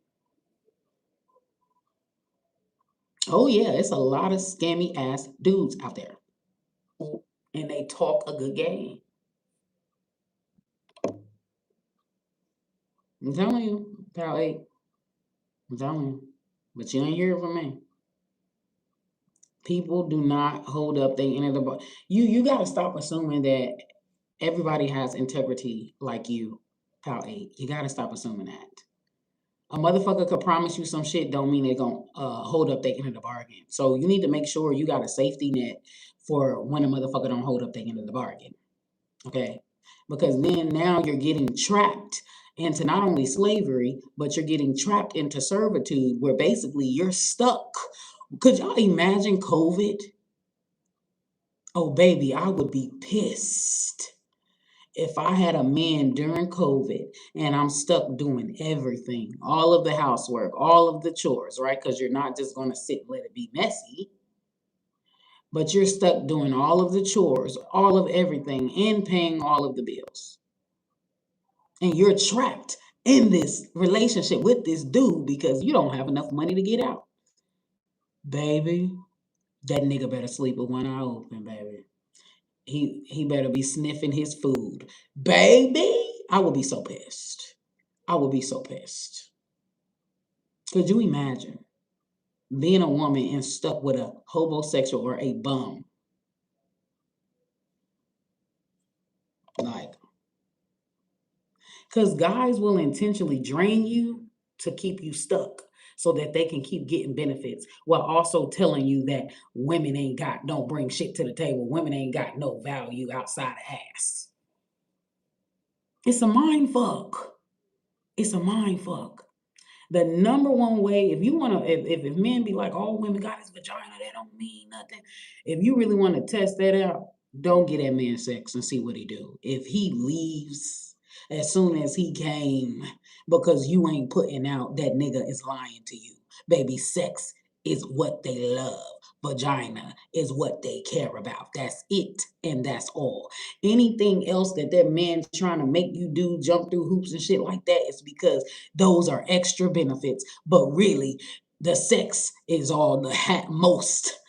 Oh yeah, it's a lot of scammy ass dudes out there. And they talk a good game. I'm telling you, pal 8. I'm telling you. But you ain't hear it from me. People do not hold up their end of the bar. You gotta stop assuming that everybody has integrity like you, pal 8. You gotta stop assuming that. A motherfucker could promise you some shit, don't mean they gonna hold up their end of the bargain. So you need to make sure you got a safety net for when a motherfucker don't hold up their end of the bargain. Okay? Because then now you're getting trapped into not only slavery, but you're getting trapped into servitude where basically you're stuck. Could y'all imagine COVID? Oh, baby, I would be pissed if I had a man during COVID and I'm stuck doing everything, all of the housework, all of the chores, right? Because you're not just going to sit and let it be messy, but you're stuck doing all of the chores, all of everything, and paying all of the bills. And you're trapped in this relationship with this dude because you don't have enough money to get out. Baby, that nigga better sleep with one eye open, baby. He better be sniffing his food. Baby, I would be so pissed. I would be so pissed. Could you imagine being a woman and stuck with a homosexual or a bum? Like, because guys will intentionally drain you to keep you stuck so that they can keep getting benefits while also telling you that women don't bring shit to the table. Women ain't got no value outside of ass. It's a mind fuck. It's a mind fuck. The number one way, if you want to, if men be like, all women got his vagina, that don't mean nothing. If you really want to test that out, don't get that man sex and see what he do. If he leaves as soon as he came because you ain't putting out, that nigga is lying to you. Baby, sex is what they love. Vagina is what they care about. That's it, and that's all. Anything else that that man trying to make you do, jump through hoops and shit like that, is because those are extra benefits. But really, the sex is all the most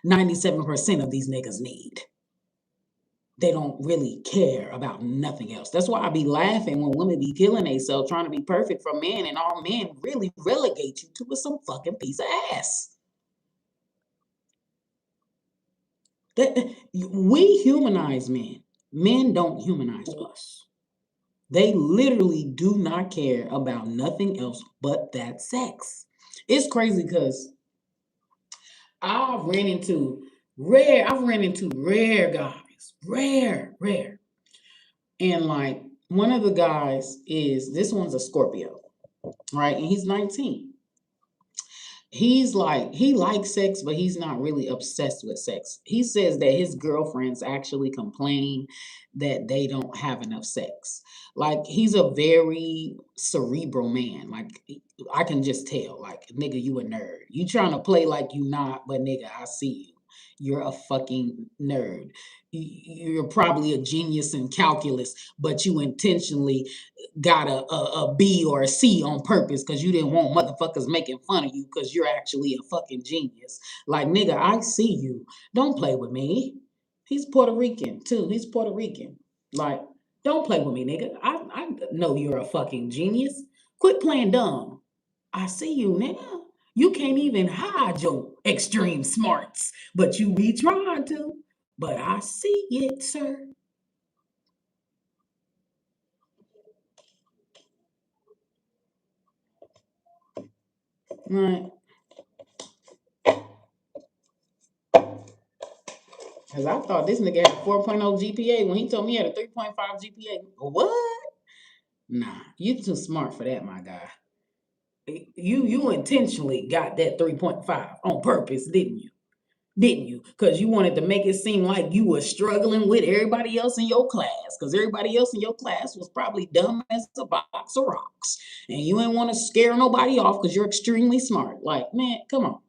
97% of these niggas need. They don't really care about nothing else. That's why I be laughing when women be killing themselves trying to be perfect for men, and all men really relegate you to some fucking piece of ass. We humanize men. Men don't humanize us. They literally do not care about nothing else but that sex. It's crazy because I've ran into rare guys. Rare. And like one of the guys this one's a Scorpio, right? And he's 19. He's like, he likes sex, but he's not really obsessed with sex. He says that his girlfriends actually complain that they don't have enough sex. Like, he's a very cerebral man. Like, I can just tell, like, nigga, you a nerd. You trying to play like you not, but nigga, I see you. You're a fucking nerd. You're probably a genius in calculus, but you intentionally got a B or a C on purpose because you didn't want motherfuckers making fun of you because you're actually a fucking genius. Like, nigga, I see you. Don't play with me. He's Puerto Rican too. He's Puerto Rican. Like, don't play with me, nigga. I know you're a fucking genius. Quit playing dumb. I see you, nigga. You can't even hide your extreme smarts, but you be trying to. But I see it, sir. Right. Because I thought this nigga had a 4.0 GPA when he told me he had a 3.5 GPA. What? Nah, you too smart for that, my guy. You intentionally got that 3.5 on purpose, didn't you? Didn't you? Because you wanted to make it seem like you were struggling with everybody else in your class. Because everybody else in your class was probably dumb as a box of rocks. And you didn't want to scare nobody off because you're extremely smart. Like, man, come on.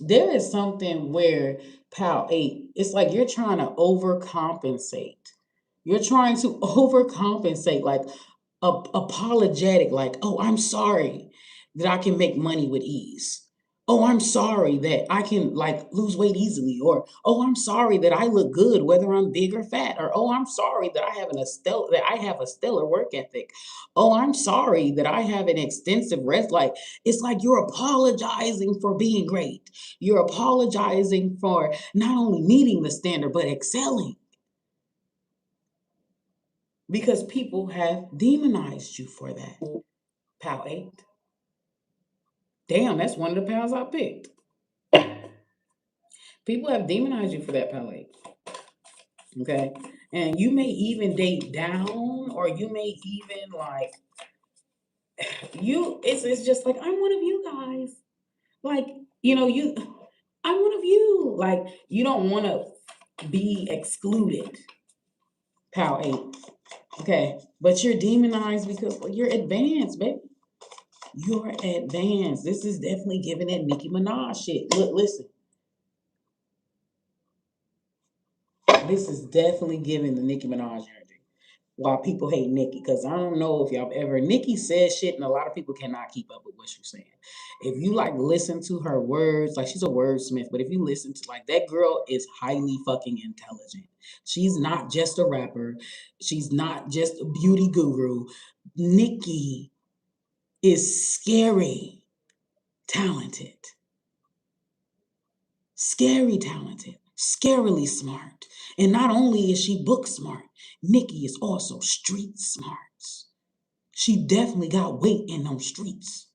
There is something where Pal 8, it's like you're trying to overcompensate. You're trying to overcompensate, like apologetic, like, oh, I'm sorry that I can make money with ease. Oh, I'm sorry that I can like lose weight easily. Or, oh, I'm sorry that I look good, whether I'm big or fat. Or, oh, I'm sorry that I have a stellar work ethic. Oh, I'm sorry that I have an extensive rest. Like, it's like you're apologizing for being great. You're apologizing for not only meeting the standard, but excelling. Because people have demonized you for that. Pal 8. Damn, that's one of the pals I picked. People have demonized you for that, Pal 8. Okay? And you may even date down, or you may even like it's just like, I'm one of you guys. Like, I'm one of you. Like, you don't want to be excluded, Pal 8. Okay. But you're demonized because you're advanced, baby. You're advanced. This is definitely giving that Nicki Minaj shit. Look, listen. This is definitely giving the Nicki Minaj energy. Why people hate Nicki. Because I don't know if y'all ever, Nicki says shit and a lot of people cannot keep up with what she's saying. If you like listen to her words, like she's a wordsmith, but if you listen to like that girl is highly fucking intelligent. She's not just a rapper. She's not just a beauty guru. Nicki is scary talented. Scary talented, scarily smart. And not only is she book smart, Nicki is also street smart. She definitely got weight in them streets.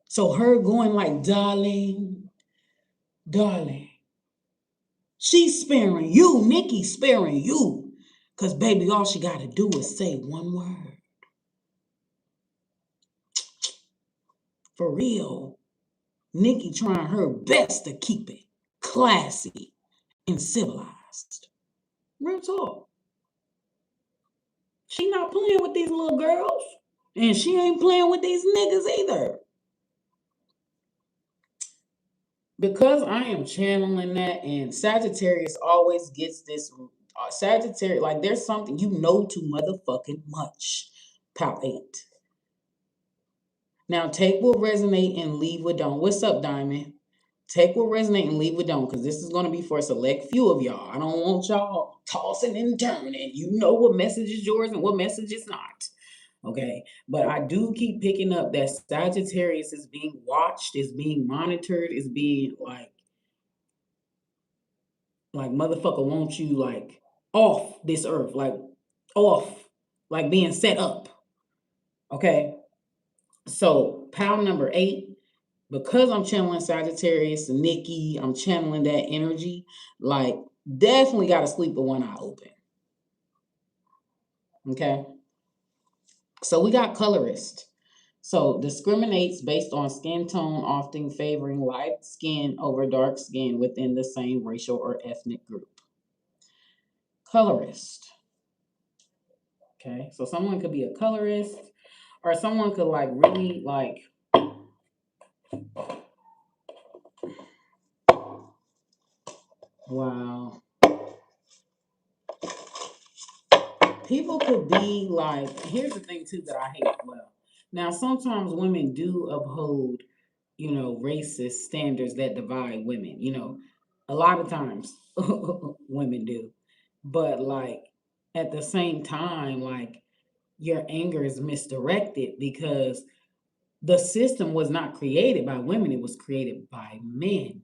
So her going like, darling, she's sparing you, Nicki sparing you. Because baby, all she got to do is say one word. For real. Nicki trying her best to keep it classy and civilized. Real talk. She not playing with these little girls. And she ain't playing with these niggas either. Because I am channeling that, and Sagittarius always gets this. Sagittarius, like there's something you know too motherfucking much. Pal 8. Now take what resonate and leave what don't. What's up, Diamond? Take what resonate and leave what don't, because this is going to be for a select few of y'all. I don't want y'all tossing and turning. You know what message is yours and what message is not. Okay. But I do keep picking up that Sagittarius is being watched, is being monitored, is being like motherfucker wants you like off this earth, like off, like being set up. Okay. So pal number 8, because I'm channeling Sagittarius, Nikki, I'm channeling that energy. Like, definitely got to sleep with one eye open. Okay. So we got colorist. So discriminates based on skin tone, often favoring light skin over dark skin within the same racial or ethnic group. Colorist. Okay. So someone could be a colorist, or someone could like really like wow. People could be like, here's the thing too that I hate. Well, now sometimes women do uphold, racist standards that divide women. A lot of times women do. But like at the same time, like your anger is misdirected because the system was not created by women, it was created by men.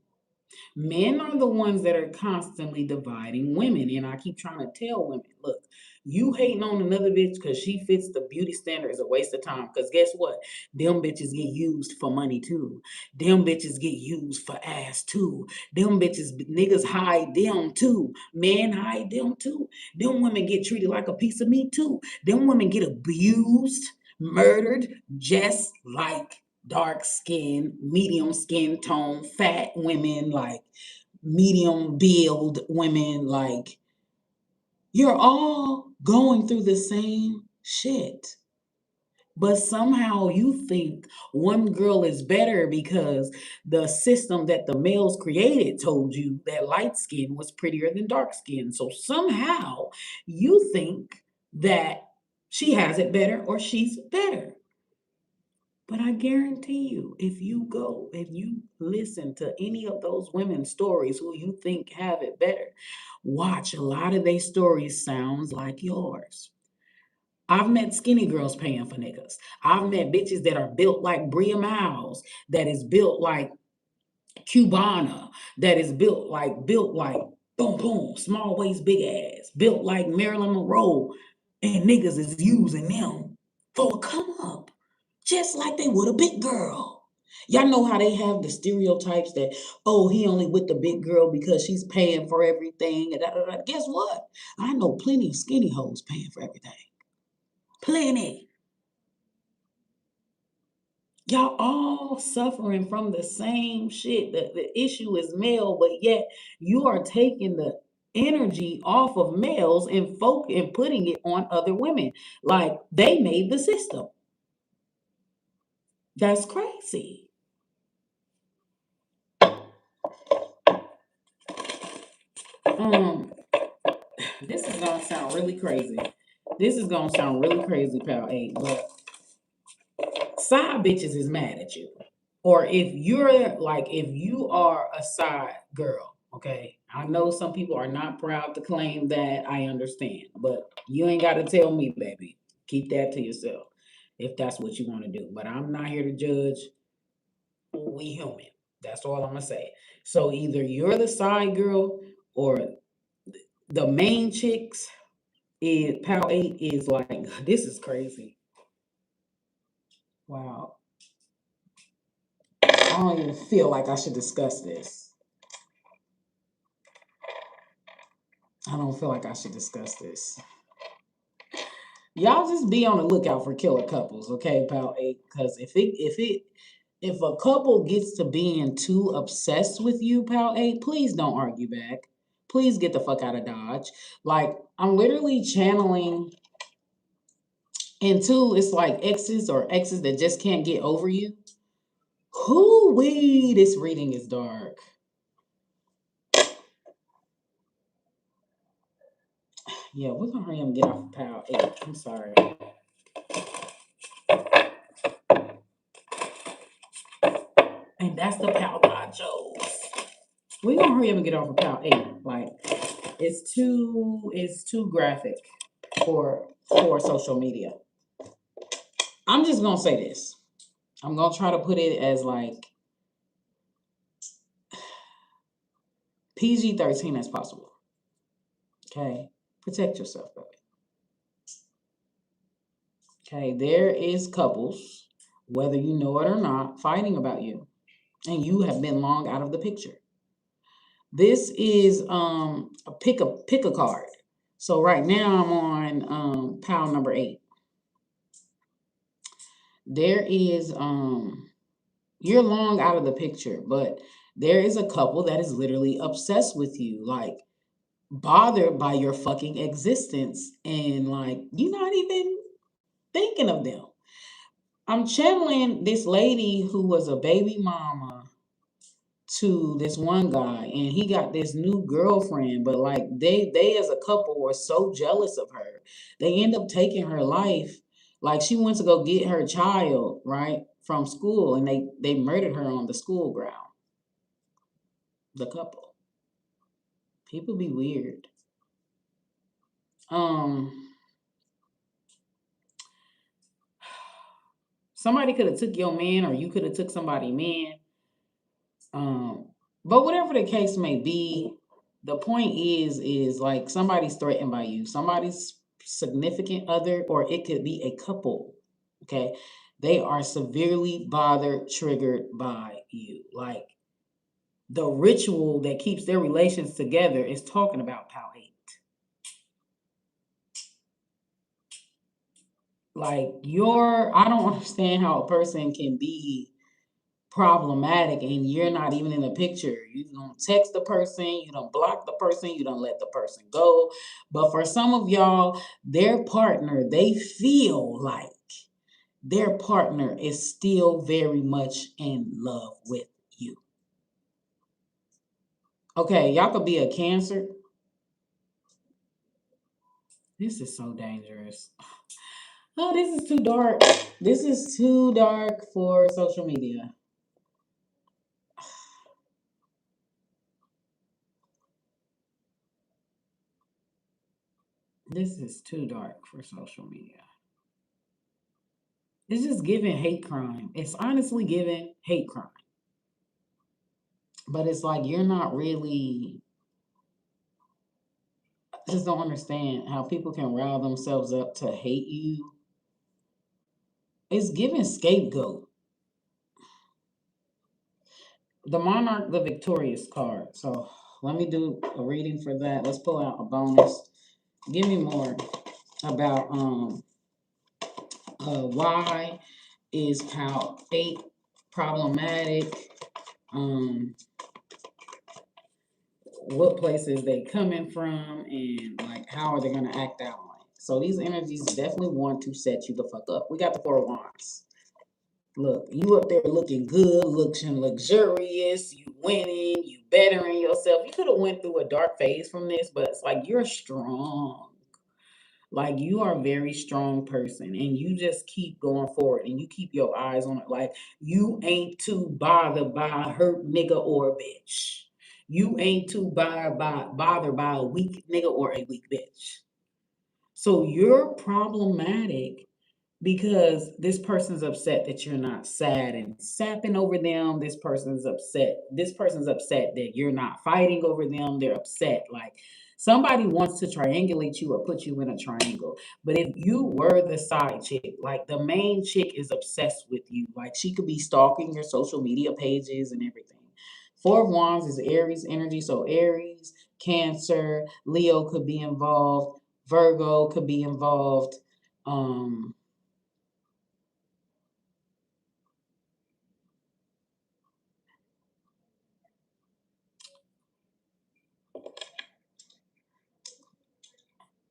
Men are the ones that are constantly dividing women. And I keep trying to tell women, look, you hating on another bitch because she fits the beauty standard is a waste of time. Because guess what? Them bitches get used for money too. Them bitches get used for ass too. Them bitches, niggas hide them too. Men hide them too. Them women get treated like a piece of meat too. Them women get abused, murdered, just like dark skin, medium skin tone, fat women, like medium build women, like you're all going through the same shit. But somehow you think one girl is better because the system that the males created told you that light skin was prettier than dark skin. So somehow you think that she has it better or she's better. But I guarantee you, if you listen to any of those women's stories who you think have it better, watch a lot of their stories sounds like yours. I've met skinny girls paying for niggas. I've met bitches that are built like Bria Miles, that is built like Cubana, that is built like boom boom, small waist, big ass, built like Marilyn Monroe, and niggas is using them for a come up just like they would a big girl. Y'all know how they have the stereotypes that, oh, he only with the big girl because she's paying for everything. And da, da, da. Guess what? I know plenty of skinny hoes paying for everything. Plenty. Y'all all suffering from the same shit. The issue is male, but yet you are taking the energy off of males and putting it on other women. Like they made the system. That's crazy. Um, this is gonna sound really crazy. This is gonna sound really crazy, pal 8, but side bitches is mad at you. Or if you are a side girl, okay? I know some people are not proud to claim that. I understand, but you ain't gotta tell me, baby. Keep that to yourself if that's what you want to do. But I'm not here to judge. We human. That's all I'm gonna say. So either you're the side girl or the main chicks is pal 8 is like this is crazy. Wow. I don't even feel like I should discuss this. I don't feel like I should discuss this. Y'all just be on the lookout for killer couples, okay, pal 8? Because if a couple gets to being too obsessed with you, pal 8, please don't argue back. Please get the fuck out of Dodge. Like, I'm literally channeling And two, it's like exes or exes that just can't get over you. Whoo wee, this reading is dark. Yeah, we're gonna hurry up and get off of pile 8. I'm sorry. And that's the pile I chose. We're gonna hurry up and get off of pile 8. Like it's too graphic for social media. I'm just gonna say this. I'm gonna try to put it as like PG-13 as possible. Okay. Protect yourself, baby. Okay, there is couples, whether you know it or not, fighting about you, and you have been long out of the picture. This is a pick a card. So right now I'm on pile number 8. There is you're long out of the picture, but there is a couple that is literally obsessed with you, like bothered by your fucking existence, and like you're not even thinking of them. I'm channeling this lady who was a baby mama to this one guy, and he got this new girlfriend, but like they as a couple were so jealous of her, they end up taking her life. Like she went to go get her child right from school, and they murdered her on the school ground. The couple, people be weird. um Somebody could have took your man, or you could have took somebody man. Um, but whatever the case may be, the point is like somebody's threatened by you, somebody's significant other, or it could be a couple. Okay, they are severely bothered, triggered by you. Like the ritual that keeps their relations together is talking about pal 8. Like I don't understand how a person can be problematic and you're not even in the picture. You don't text the person, you don't block the person, you don't let the person go. But for some of y'all, their partner, they feel like their partner is still very much in love with you. Okay, y'all could be a Cancer. This is so dangerous. Oh, this is too dark. This is too dark for social media. This is too dark for social media. It's just giving hate crime. It's honestly giving hate crime. But it's like you're not really, I just don't understand how people can rile themselves up to hate you. It's giving scapegoat. The Monarch, the victorious card. So let me do a reading for that. Let's pull out a bonus. Give me more about why is pal 8 problematic? Um what places they coming from, and like how are they gonna act out on it. So these energies definitely want to set you the fuck up. We got the 4 of Wands. Look, you up there looking good, looking luxurious, you winning, you bettering yourself. You could have went through a dark phase from this, but it's like you're strong. Like you are a very strong person, and you just keep going forward, and you keep your eyes on it. Like you ain't too bothered by a hurt nigga or a bitch. You ain't too bothered by a weak nigga or a weak bitch. So you're problematic because this person's upset that you're not sad and sapping over them. This person's upset. This person's upset that you're not fighting over them. They're upset. Like somebody wants to triangulate you or put you in a triangle. But if you were the side chick, like the main chick is obsessed with you. Like she could be stalking your social media pages and everything. 4 of Wands is Aries energy. So Aries, Cancer, Leo could be involved. Virgo could be involved. Um,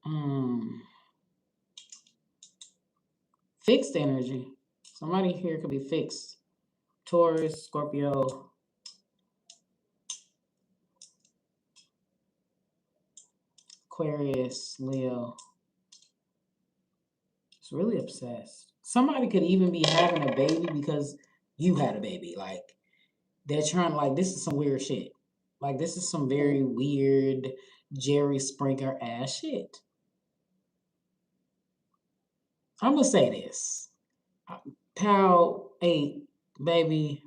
um Fixed energy. Somebody here could be fixed. Taurus, Scorpio, Aquarius, Leo. It's really obsessed. Somebody could even be having a baby because you had a baby. Like, they're trying to, like, this is some weird shit. Like, this is some very weird Jerry Springer ass shit. I'm gonna say this. Pal 8, baby,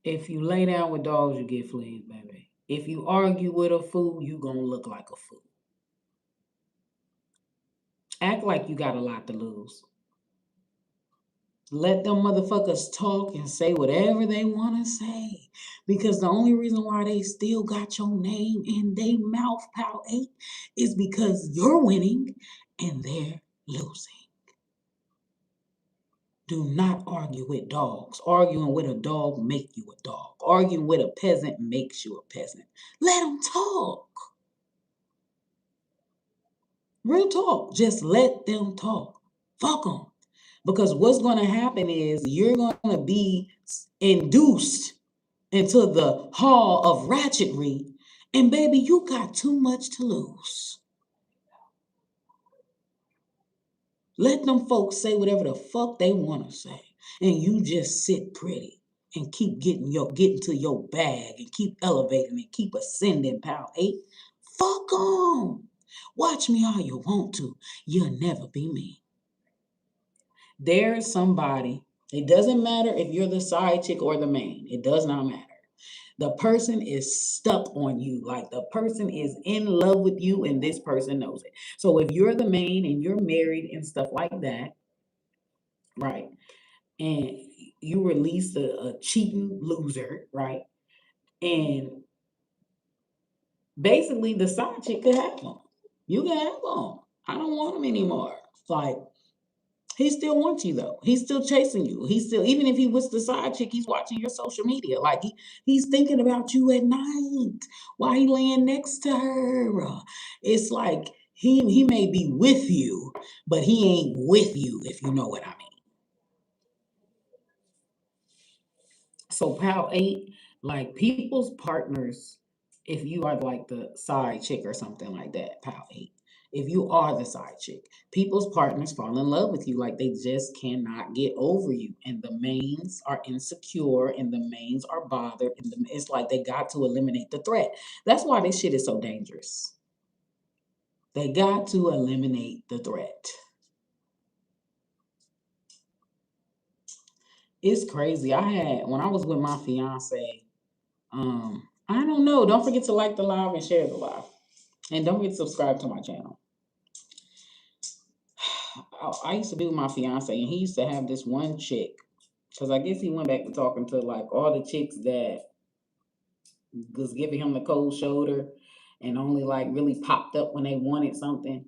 if you lay down with dogs, you get fleas, baby. If you argue with a fool, you gonna look like a fool. Act like you got a lot to lose. Let them motherfuckers talk and say whatever they want to say. Because the only reason why they still got your name in their mouth, Pal 8, is because you're winning and they're losing. Do not argue with dogs. Arguing with a dog make you a dog. Arguing with a peasant makes you a peasant. Let them talk. Real talk. Just let them talk. Fuck them. Because what's going to happen is you're going to be induced into the hall of ratchetry. And baby, you got too much to lose. Let them folks say whatever the fuck they want to say. And you just sit pretty and keep getting to your bag and keep elevating and keep ascending, Pal 8. Fuck on. Watch me all you want to. You'll never be me. There's somebody, it doesn't matter if you're the side chick or the main. It does not matter. The person is stuck on you. Like, the person is in love with you and this person knows it. So if you're the main and you're married and stuff like that, right? And you release a cheating loser, right? And basically the side chick could have them. You can have them. I don't want them anymore. Like, he still wants you though. He's still chasing you. He's still, even if he was the side chick, he's watching your social media. Like, he's thinking about you at night while he laying next to her. It's like he may be with you, but he ain't with you, if you know what I mean. So Pal 8, like, people's partners, if you are like the side chick or something like that, Pal 8. If you are the side chick, people's partners fall in love with you. Like, they just cannot get over you. And the mains are insecure and the mains are bothered. And it's like they got to eliminate the threat. That's why this shit is so dangerous. They got to eliminate the threat. It's crazy. When I was with my fiance, I don't know. Don't forget to like the live and share the live. And don't forget to subscribe to my channel. I used to be with my fiance, and he used to have this one chick. Because I guess he went back to talking to like all the chicks that was giving him the cold shoulder and only like really popped up when they wanted something.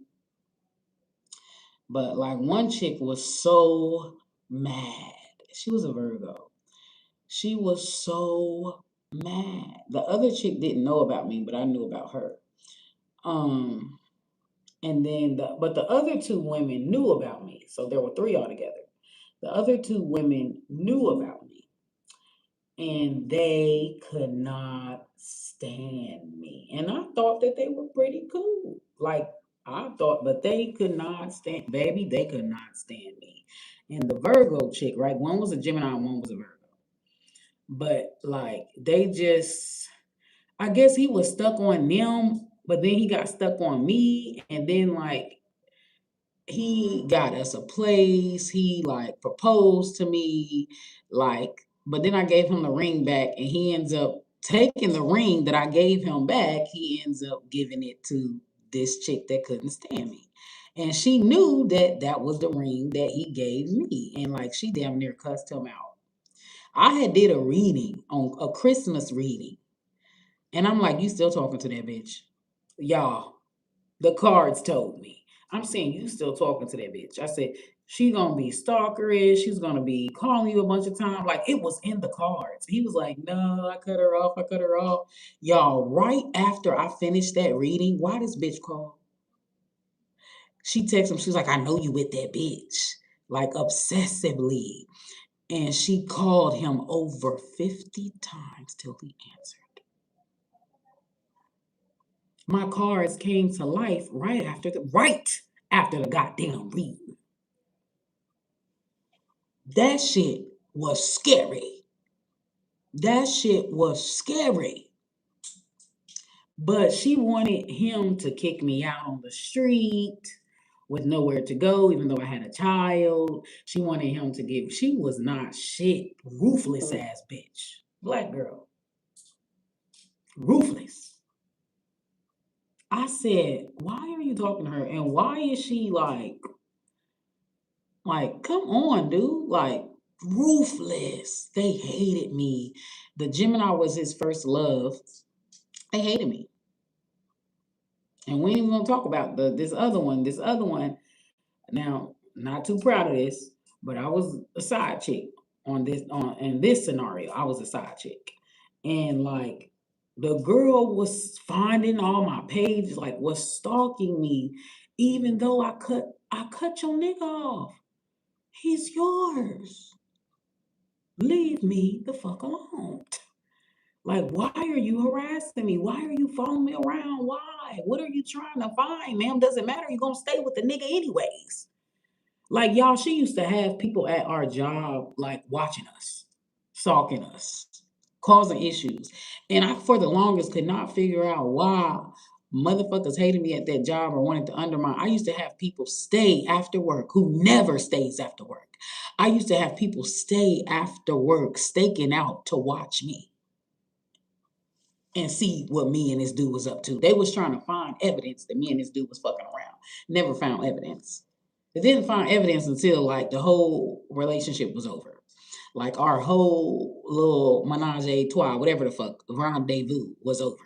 But like, one chick was so mad. She was a Virgo. She was so mad. The other chick didn't know about me, but I knew about her. Um, and then but the other two women knew about me. So there were three altogether. The other two women knew about me and they could not stand me. And I thought that they were pretty cool. Like, I thought, but they could not stand, baby, they could not stand me. And the Virgo chick, right? One was a Gemini, one was a Virgo. But like, they just, I guess he was stuck on them, but then he got stuck on me. And then like, he got us a place. He like proposed to me, like, but then I gave him the ring back, and he ends up taking the ring that I gave him back. He ends up giving it to this chick that couldn't stand me. And she knew that that was the ring that he gave me. And like, she damn near cussed him out. I had did a reading, on a Christmas reading. And I'm like, you still talking to that bitch? Y'all, the cards told me. I'm saying, you still talking to that bitch. I said, she gonna be stalkerish. She's gonna be calling you a bunch of times. Like, it was in the cards. He was like, no, I cut her off. I cut her off. Y'all, right after I finished that reading, why this bitch called? She texted him, she was like, I know you with that bitch, like obsessively. And she called him over 50 times till he answered. My cards came to life right after the goddamn reading. That shit was scary. That shit was scary. But she wanted him to kick me out on the street with nowhere to go, even though I had a child. She wanted him to give, she was not shit. Ruthless ass bitch. Black girl. Ruthless. I said, why are you talking to her? And why is she like, come on, dude. Like, ruthless. They hated me. The Gemini was his first love. They hated me. And we ain't even gonna talk about this other one. This other one, now, not too proud of this, but I was a side chick in this scenario. I was a side chick. And like the girl was finding all my pages, like was stalking me, even though I cut your nigga off. He's yours. Leave me the fuck alone. Like, why are you harassing me? Why are you following me around? Why? What are you trying to find, ma'am? Doesn't matter. You're gonna stay with the nigga anyways. Like, y'all, she used to have people at our job like watching us, stalking us, causing issues. And I, for the longest, could not figure out why motherfuckers hated me at that job or wanted to undermine. I used to have people stay after work who never stays after work. I used to have people stay after work, staking out to watch me and see what me and this dude was up to. They was trying to find evidence that me and this dude was fucking around. Never found evidence. They didn't find evidence until like the whole relationship was over. Like our whole little menage a trois, whatever the fuck, rendezvous was over.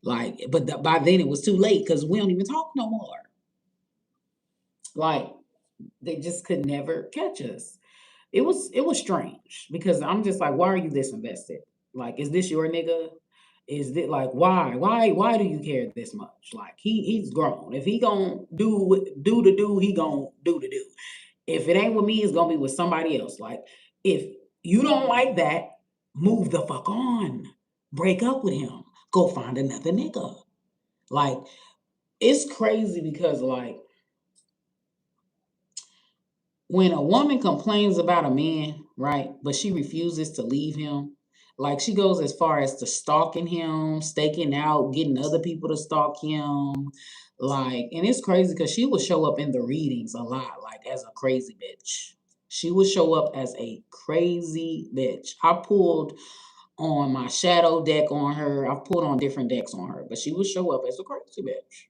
Like, but by then it was too late because we don't even talk no more. Like, they just could never catch us. It was strange because I'm just like, why are you this invested? Like, is this your nigga? Is it like why do you care this much? Like he's grown. If he gonna do the do, he gonna do the do. If it ain't with me, it's gonna be with somebody else. Like if you don't like that, move the fuck on. Break up with him. Go find another nigga. Like it's crazy because like when a woman complains about a man, right, but she refuses to leave him, like she goes as far as to stalking him, staking out, getting other people to stalk him. Like, and it's crazy because she would show up in the readings a lot, like as a crazy bitch. She would show up as a crazy bitch. I pulled on my shadow deck on her. I've pulled on different decks on her, but she would show up as a crazy bitch.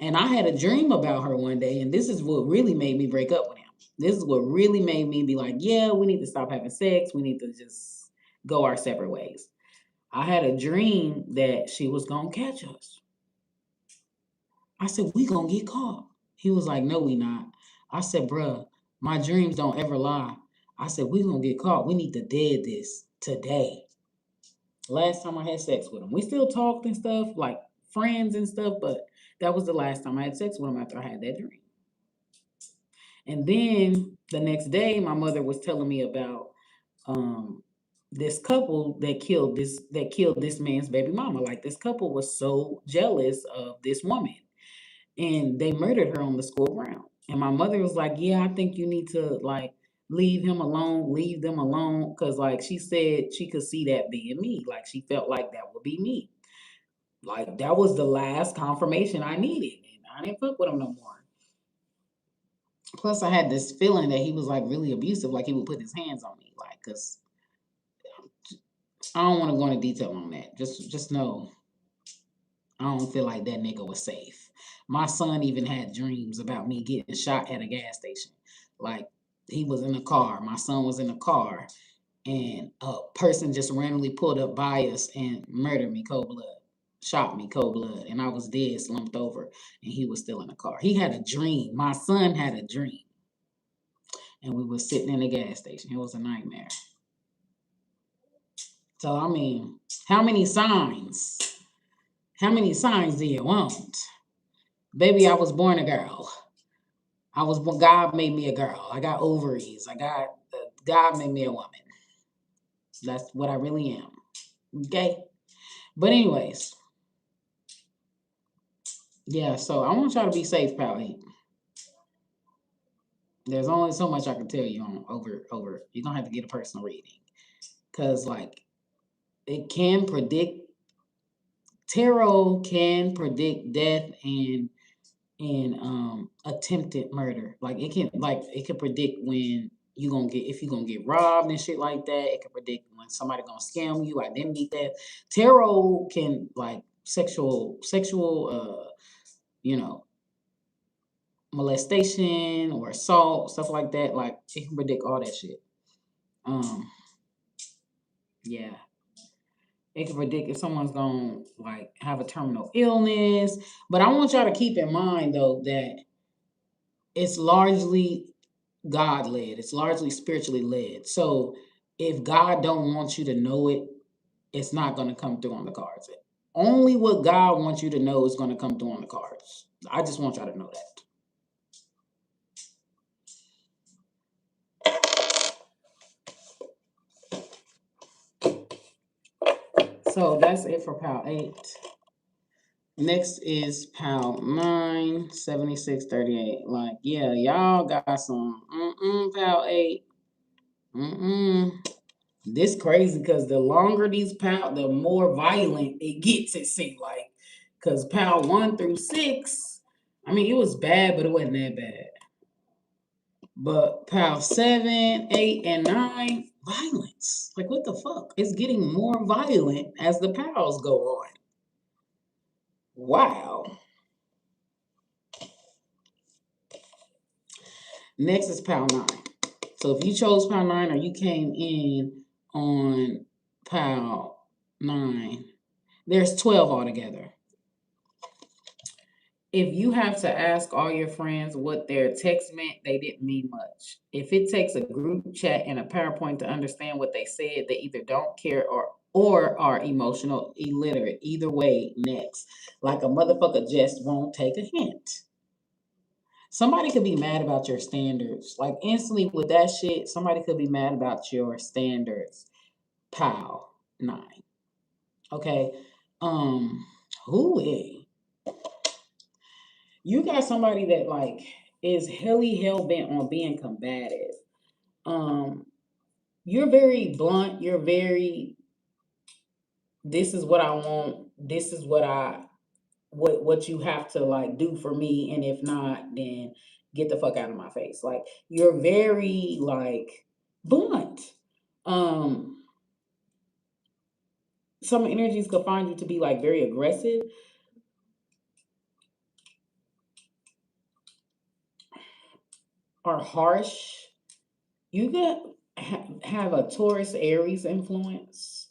And I had a dream about her one day, and this is what really made me break up with him. This is what really made me be like, yeah, we need to stop having sex. We need to just go our separate ways. I had a dream that she was going to catch us. I said, we going to get caught. He was like, no, we not. I said, bruh, my dreams don't ever lie. I said, we going to get caught. We need to dead this today. Last time I had sex with him. We still talked and stuff, like friends and stuff, but that was the last time I had sex with him after I had that dream. And then the next day, my mother was telling me about this couple that killed this man's baby mama. Like this couple was so jealous of this woman, and they murdered her on the school ground. And my mother was like, "Yeah, I think you need to like leave him alone, leave them alone," because like she said, she could see that being me. Like she felt like that would be me. Like that was the last confirmation I needed, and I didn't fuck with him no more. Plus, I had this feeling that he was like really abusive, like he would put his hands on me, like because I don't want to go into detail on that. Just know I don't feel like that nigga was safe. My son even had dreams about me getting shot at a gas station. Like he was in a car, my son was in a car, and a person just randomly pulled up by us and murdered me cold blood. Shot me cold blood, and I was dead, slumped over, and he was still in the car. He had a dream. My son had a dream, and we were sitting in a gas station. It was a nightmare. So I mean, how many signs? How many signs do you want? Baby, I was born a girl. God made me a girl. I got ovaries. God made me a woman. That's what I really am. Okay? But anyways, yeah, so I want y'all to be safe, pal. There's only so much I can tell you on over. You're gonna have to get a personal reading. Cause like it can predict tarot can predict death and attempted murder. It can predict when if you're gonna get robbed and shit like that. It can predict when somebody gonna scam you, identity theft. Tarot can like sexual you know, molestation or assault, stuff like that. Like it can predict all that shit. Um yeah. It can predict if someone's gonna like have a terminal illness. But I want y'all to keep in mind though that it's largely God led. It's largely spiritually led. So if God don't want you to know it, it's not going to come through on the cards. Only what God wants you to know is going to come through on the cards. I just want y'all to know that. So that's it for PAL 8. Next is PAL 9, 7638. Like, yeah, y'all got some PAL 8. This crazy because the longer these PAL, the more violent it gets, it seemed like. Because PAL 1 through 6, I mean, it was bad, but it wasn't that bad. But PAL 7, 8, and 9, violence. Like, what the fuck? It's getting more violent as the PALs go on. Wow. Next is PAL 9. So if you chose PAL 9 or you came in on PAL 9, there's 12 altogether. If you have to ask all your friends what their text meant, they didn't mean much. If it takes a group chat and a PowerPoint to understand what they said, they either don't care or are emotional illiterate. Either way, next. Like a motherfucker just won't take a hint. Somebody could be mad about your standards. Like instantly with that shit, somebody could be mad about your standards. PAL 9. Okay. Who is? You got somebody that like is hell bent on being combative. You're very blunt. You're very. This is what I want. This is what you have to like do for me, and if not, then get the fuck out of my face. Like you're very like blunt. Some energies could find you to be like very aggressive or harsh. You could have a Taurus Aries influence,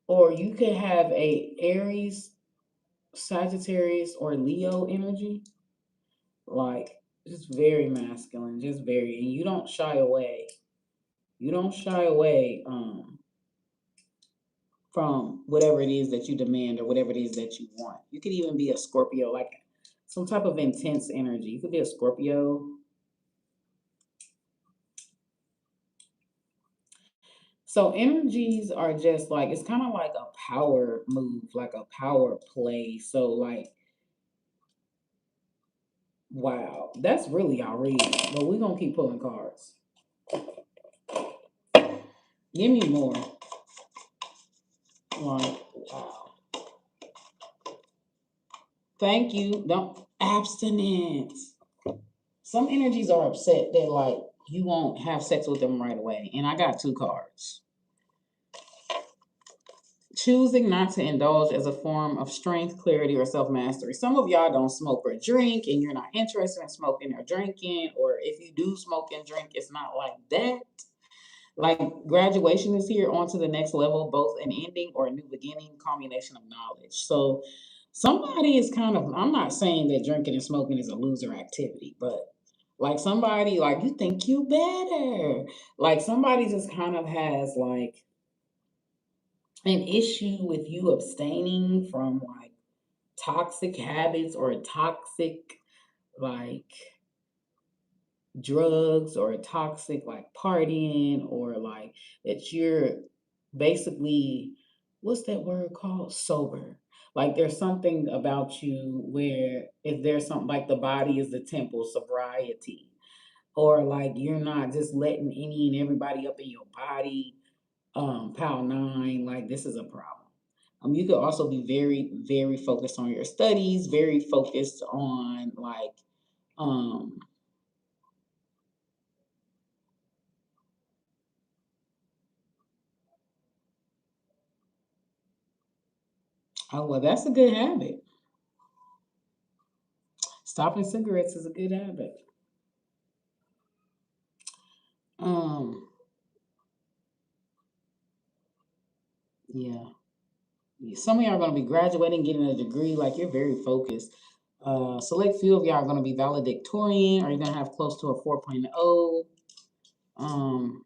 or you could have a Aries, Sagittarius, or Leo energy. Like just very masculine, just very, and you don't shy away. You don't shy away from whatever it is that you demand or whatever it is that you want. You could even be a Scorpio, like some type of intense energy. You could be a Scorpio. So energies are just like it's kind of like a power move, like a power play. So like wow, that's really our reading. But we're gonna keep pulling cards. Give me more. Like wow. Thank you. Don't abstinence. Some energies are upset that like you won't have sex with them right away. And I got 2 cards. Choosing not to indulge as a form of strength, clarity, or self mastery. Some of y'all don't smoke or drink, and you're not interested in smoking or drinking, or if you do smoke and drink, it's not like that. Like graduation is here, on to the next level, both an ending or a new beginning, culmination of knowledge. So somebody is kind of, I'm not saying that drinking and smoking is a loser activity, but like somebody, like you think you better. Like somebody just kind of has like an issue with you abstaining from like toxic habits or toxic like drugs or toxic like partying or like that you're basically, what's that word called, sober. Like there's something about you where if there's something like the body is the temple, sobriety, or like you're not just letting any and everybody up in your body. Pal nine, like this is a problem. You could also be very, very focused on your studies, very focused on like um oh well, that's a good habit. Stopping cigarettes is a good habit. Um, yeah. Some of y'all are gonna be graduating, getting a degree, like you're very focused. Select few of y'all are gonna be valedictorian, or you're gonna have close to a 4.0. Um,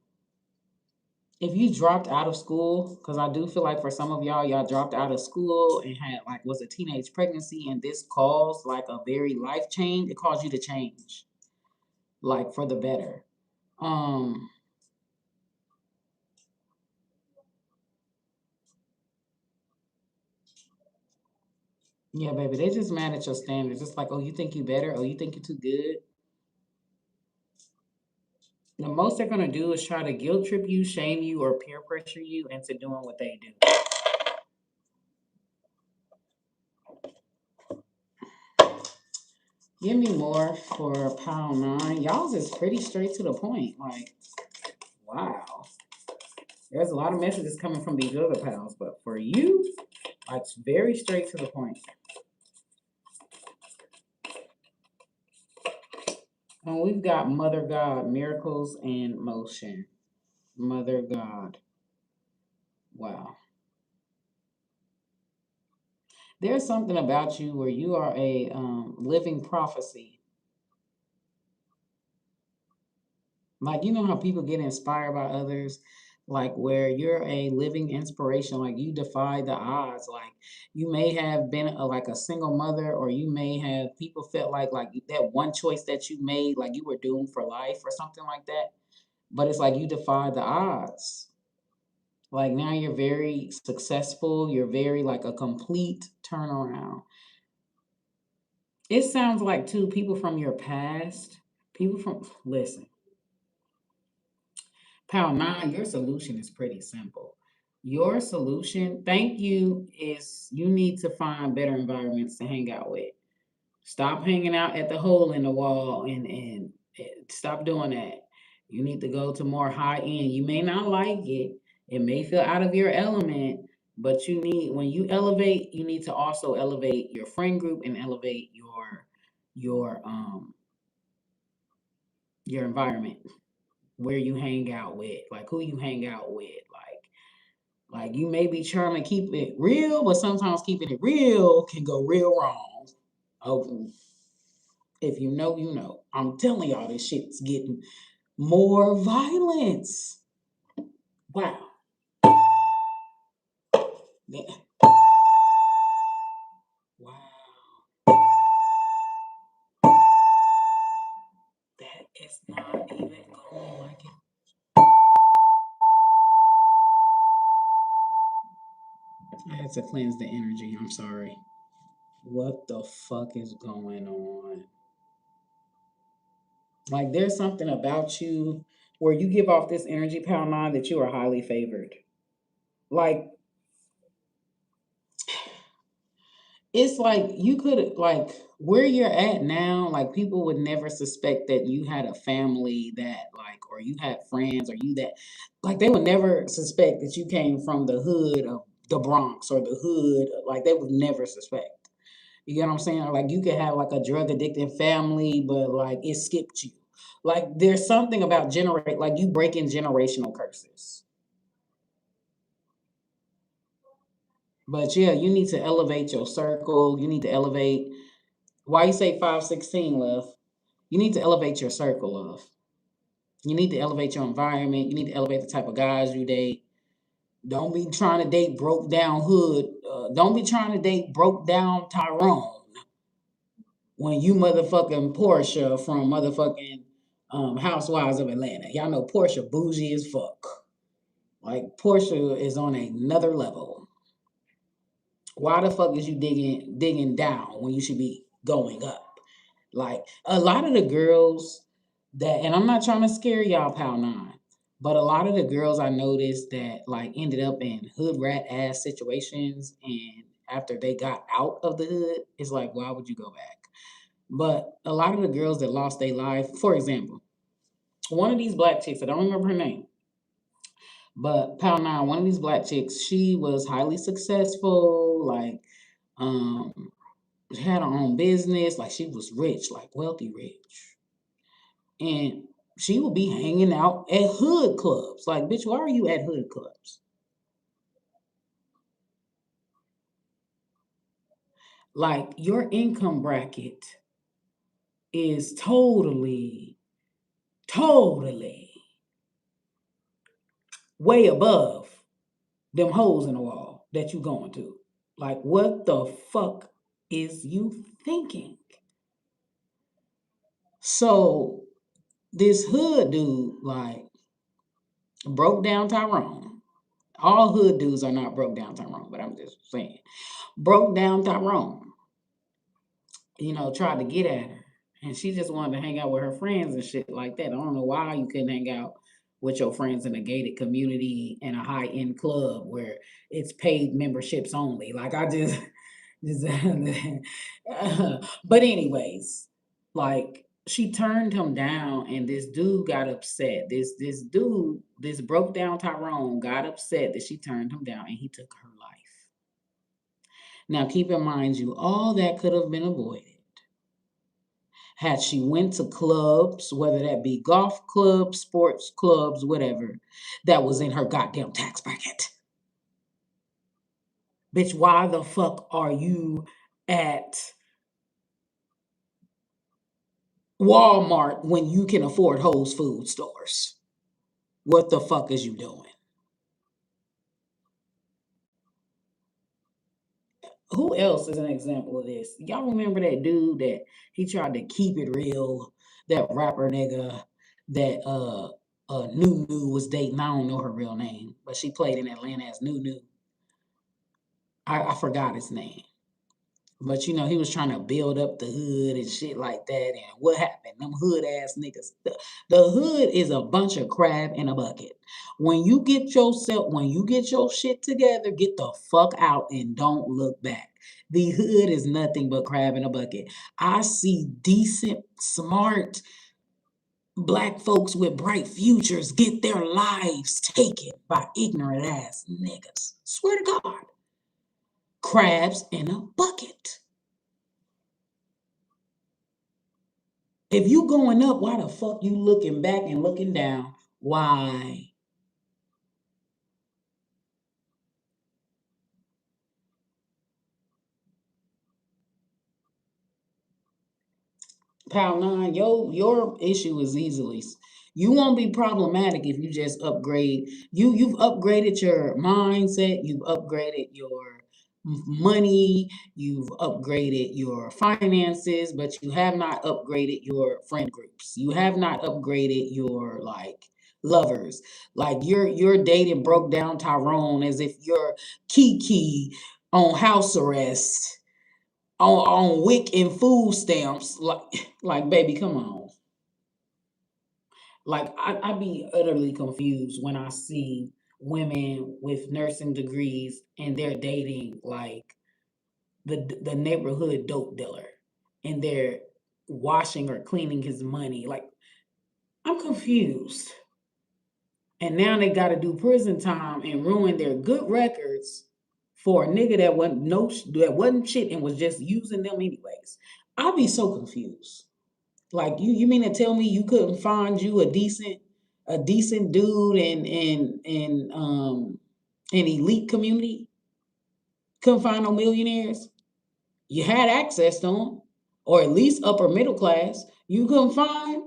if you dropped out of school, because I do feel like for some of y'all, y'all dropped out of school and had like was a teenage pregnancy, and this caused like a very life change. It caused you to change, like for the better. Um, yeah, baby, they just mad at your standards. It's like, oh, you think you better? Oh, you think you're too good? The most they're gonna do is try to guilt trip you, shame you, or peer pressure you into doing what they do. Give me more for pound nine. Y'all's is pretty straight to the point. Like, wow. There's a lot of messages coming from these other pals, but for you, it's very straight to the point. And we've got Mother God, miracles and motion. Mother God. Wow. There's something about you where you are a living prophecy. Like, you know how people get inspired by others? Like, where you're a living inspiration, like, you defy the odds. Like, you may have been like a single mother, or you may have people felt like that one choice that you made, like you were doomed for life or something like that. But it's like you defy the odds. Like, now you're very successful. You're very like a complete turnaround. It sounds like, too, people from your past, people from, listen. Pound nine, your solution is pretty simple. Your solution, thank you, is you need to find better environments to hang out with. Stop hanging out at the hole in the wall and stop doing that. You need to go to more high end. You may not like it. It may feel out of your element, but you need, when you elevate, you need to also elevate your friend group and elevate your your environment, where you hang out with, like who you hang out with. Like you may be trying to keep it real, but sometimes keeping it real can go real wrong. Oh, if you know, you know. I'm telling y'all, this shit's getting more violence. Wow. Yeah. Wow. That is not even going like it. I had to cleanse the energy. I'm sorry. What the fuck is going on? Like, there's something about you where you give off this energy, pound nine, that you are highly favored. Like, it's like you could, like, where you're at now, like people would never suspect that you had a family that like, or you had friends, or you that, like, they would never suspect that you came from the hood of the Bronx or the hood, like they would never suspect. You get what I'm saying? Like, you could have like a drug addicted family, but like it skipped you. Like, there's something about generate, like you breaking generational curses. But yeah, you need to elevate your circle. You need to elevate. Why you say 516, love? You need to elevate your circle, love. You need to elevate your environment. You need to elevate the type of guys you date. Don't be trying to date broke down hood. Don't be trying to date broke down Tyrone when you motherfucking Portia from motherfucking Housewives of Atlanta. Y'all know Portia bougie as fuck. Like Portia is on another level. Why the fuck is you digging down when you should be going up? Like a lot of the girls that, and I'm not trying to scare y'all, pal nine, but a lot of the girls I noticed that like ended up in hood rat ass situations, and after they got out of the hood, it's like, why would you go back? But a lot of the girls that lost their life, for example, one of these black chicks, I don't remember her name, but pal nine, one of these black chicks, she was highly successful, like um had her own business, like she was rich, like wealthy rich. And she would be hanging out at hood clubs. Like, bitch, why are you at hood clubs? Like, your income bracket is totally way above them holes in the wall that you going to. Like, what the fuck is you thinking? So, this hood dude, like, broke down Tyrone. All hood dudes are not broke down Tyrone, but I'm just saying. Broke down Tyrone, tried to get at her. And she just wanted to hang out with her friends and shit like that. I don't know why you couldn't hang out with your friends in a gated community in a high end club where it's paid memberships only. Like I just but anyways, like she turned him down and this dude got upset. This broke down Tyrone got upset that she turned him down and he took her life. Now keep in mind you all that could have been avoided had she went to clubs, whether that be golf clubs, sports clubs, whatever, that was in her goddamn tax bracket. Bitch, why the fuck are you at Walmart when you can afford Whole Food stores? What the fuck is you doing? Who else is an example of this? Y'all remember that dude that he tried to keep it real, that rapper nigga that Nunu was dating. I don't know her real name, but she played in Atlanta as Nunu. I forgot his name. But he was trying to build up the hood and shit like that. And what happened? Them hood ass niggas. The hood is a bunch of crab in a bucket. When you get your shit together, get the fuck out and don't look back. The hood is nothing but crab in a bucket. I see decent, smart black folks with bright futures get their lives taken by ignorant ass niggas. Swear to God. Crabs in a bucket. If you going up, why the fuck you looking back and looking down? Why? Pal nine, your issue is easily. You won't be problematic if you just upgrade. You've upgraded your mindset. You've upgraded your money. You've upgraded your finances, but you have not upgraded your friend groups. You have not upgraded your like lovers. Like you're dating broke down Tyrone as if you're Kiki on house arrest on WIC and food stamps. Like baby, come on. Like I be utterly confused when I see women with nursing degrees and they're dating like the neighborhood dope dealer and they're washing or cleaning his money. Like I'm confused. And now they got to do prison time and ruin their good records for a nigga that wasn't shit and was just using them anyways. I'll be so confused. Like you mean to tell me you couldn't find you a decent dude in an elite community? Couldn't find no millionaires? You had access to them, or at least upper middle class. You couldn't find.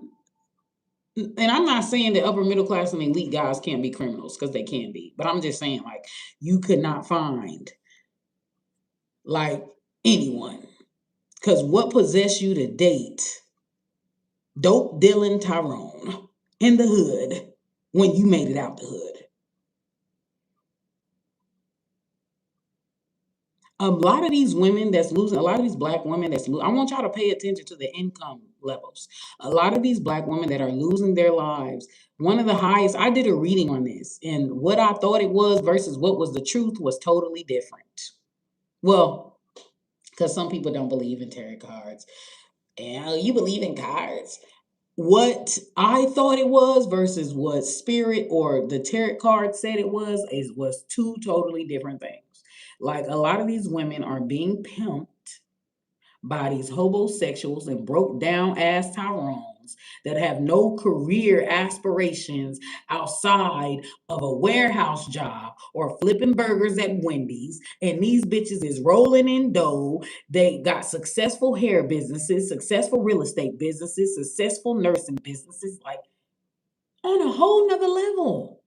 and I'm not saying that upper middle class and elite guys can't be criminals, because they can be, but I'm just saying, like, you could not find like anyone. Because what possessed you to date dope Dylan Tyrone in the hood when you made it out the hood? A lot of these women that's losing, a lot of these black women that's losing, I want y'all to pay attention to the income levels. A lot of these black women that are losing their lives, one of the highest, I did a reading on this, and what I thought it was versus what was the truth was totally different. Well, because some people don't believe in tarot cards. And you believe in cards? What I thought it was versus what spirit or the tarot card said it was two totally different things. Like, a lot of these women are being pimped by these homosexuals and broke down ass Tyrones that have no career aspirations outside of a warehouse job or flipping burgers at Wendy's. And these bitches is rolling in dough. They got successful hair businesses, successful real estate businesses, successful nursing businesses, like on a whole nother level.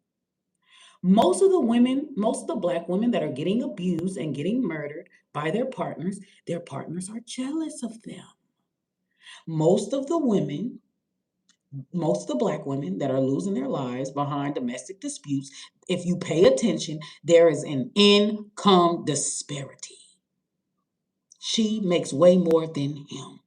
Most of the black women that are getting abused and getting murdered by their partners are jealous of them. Most of the women, most of the black women that are losing their lives behind domestic disputes, if you pay attention, there is an income disparity. She makes way more than him.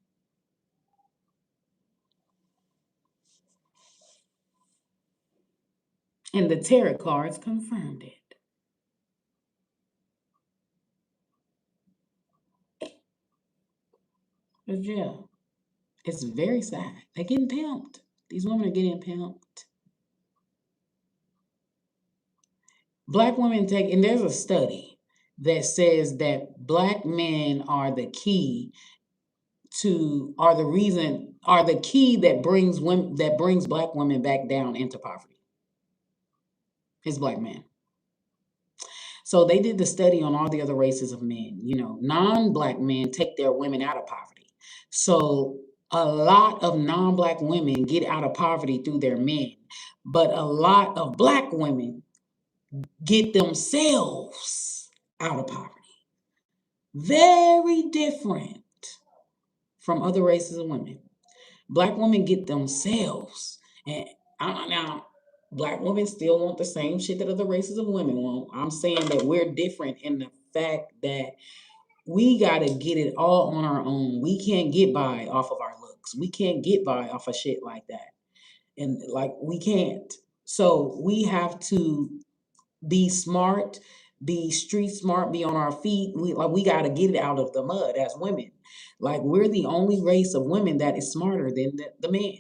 And the tarot cards confirmed it. But yeah, it's very sad. They're getting pimped. These women are getting pimped. Black women take, and there's a study that says that black men are the key are the key that brings black women back down into poverty. It's black men. So they did the study on all the other races of men. Non-black men take their women out of poverty. So a lot of non-black women get out of poverty through their men, but a lot of black women get themselves out of poverty. Very different from other races of women. Black women get themselves. And now, black women still want the same shit that other races of women want. I'm saying that we're different in the fact that we got to get it all on our own. We can't get by off of our looks. We can't get by off of shit like that. And like, we can't. So we have to be smart, be street smart, be on our feet. We got to get it out of the mud as women. Like, we're the only race of women that is smarter than the men.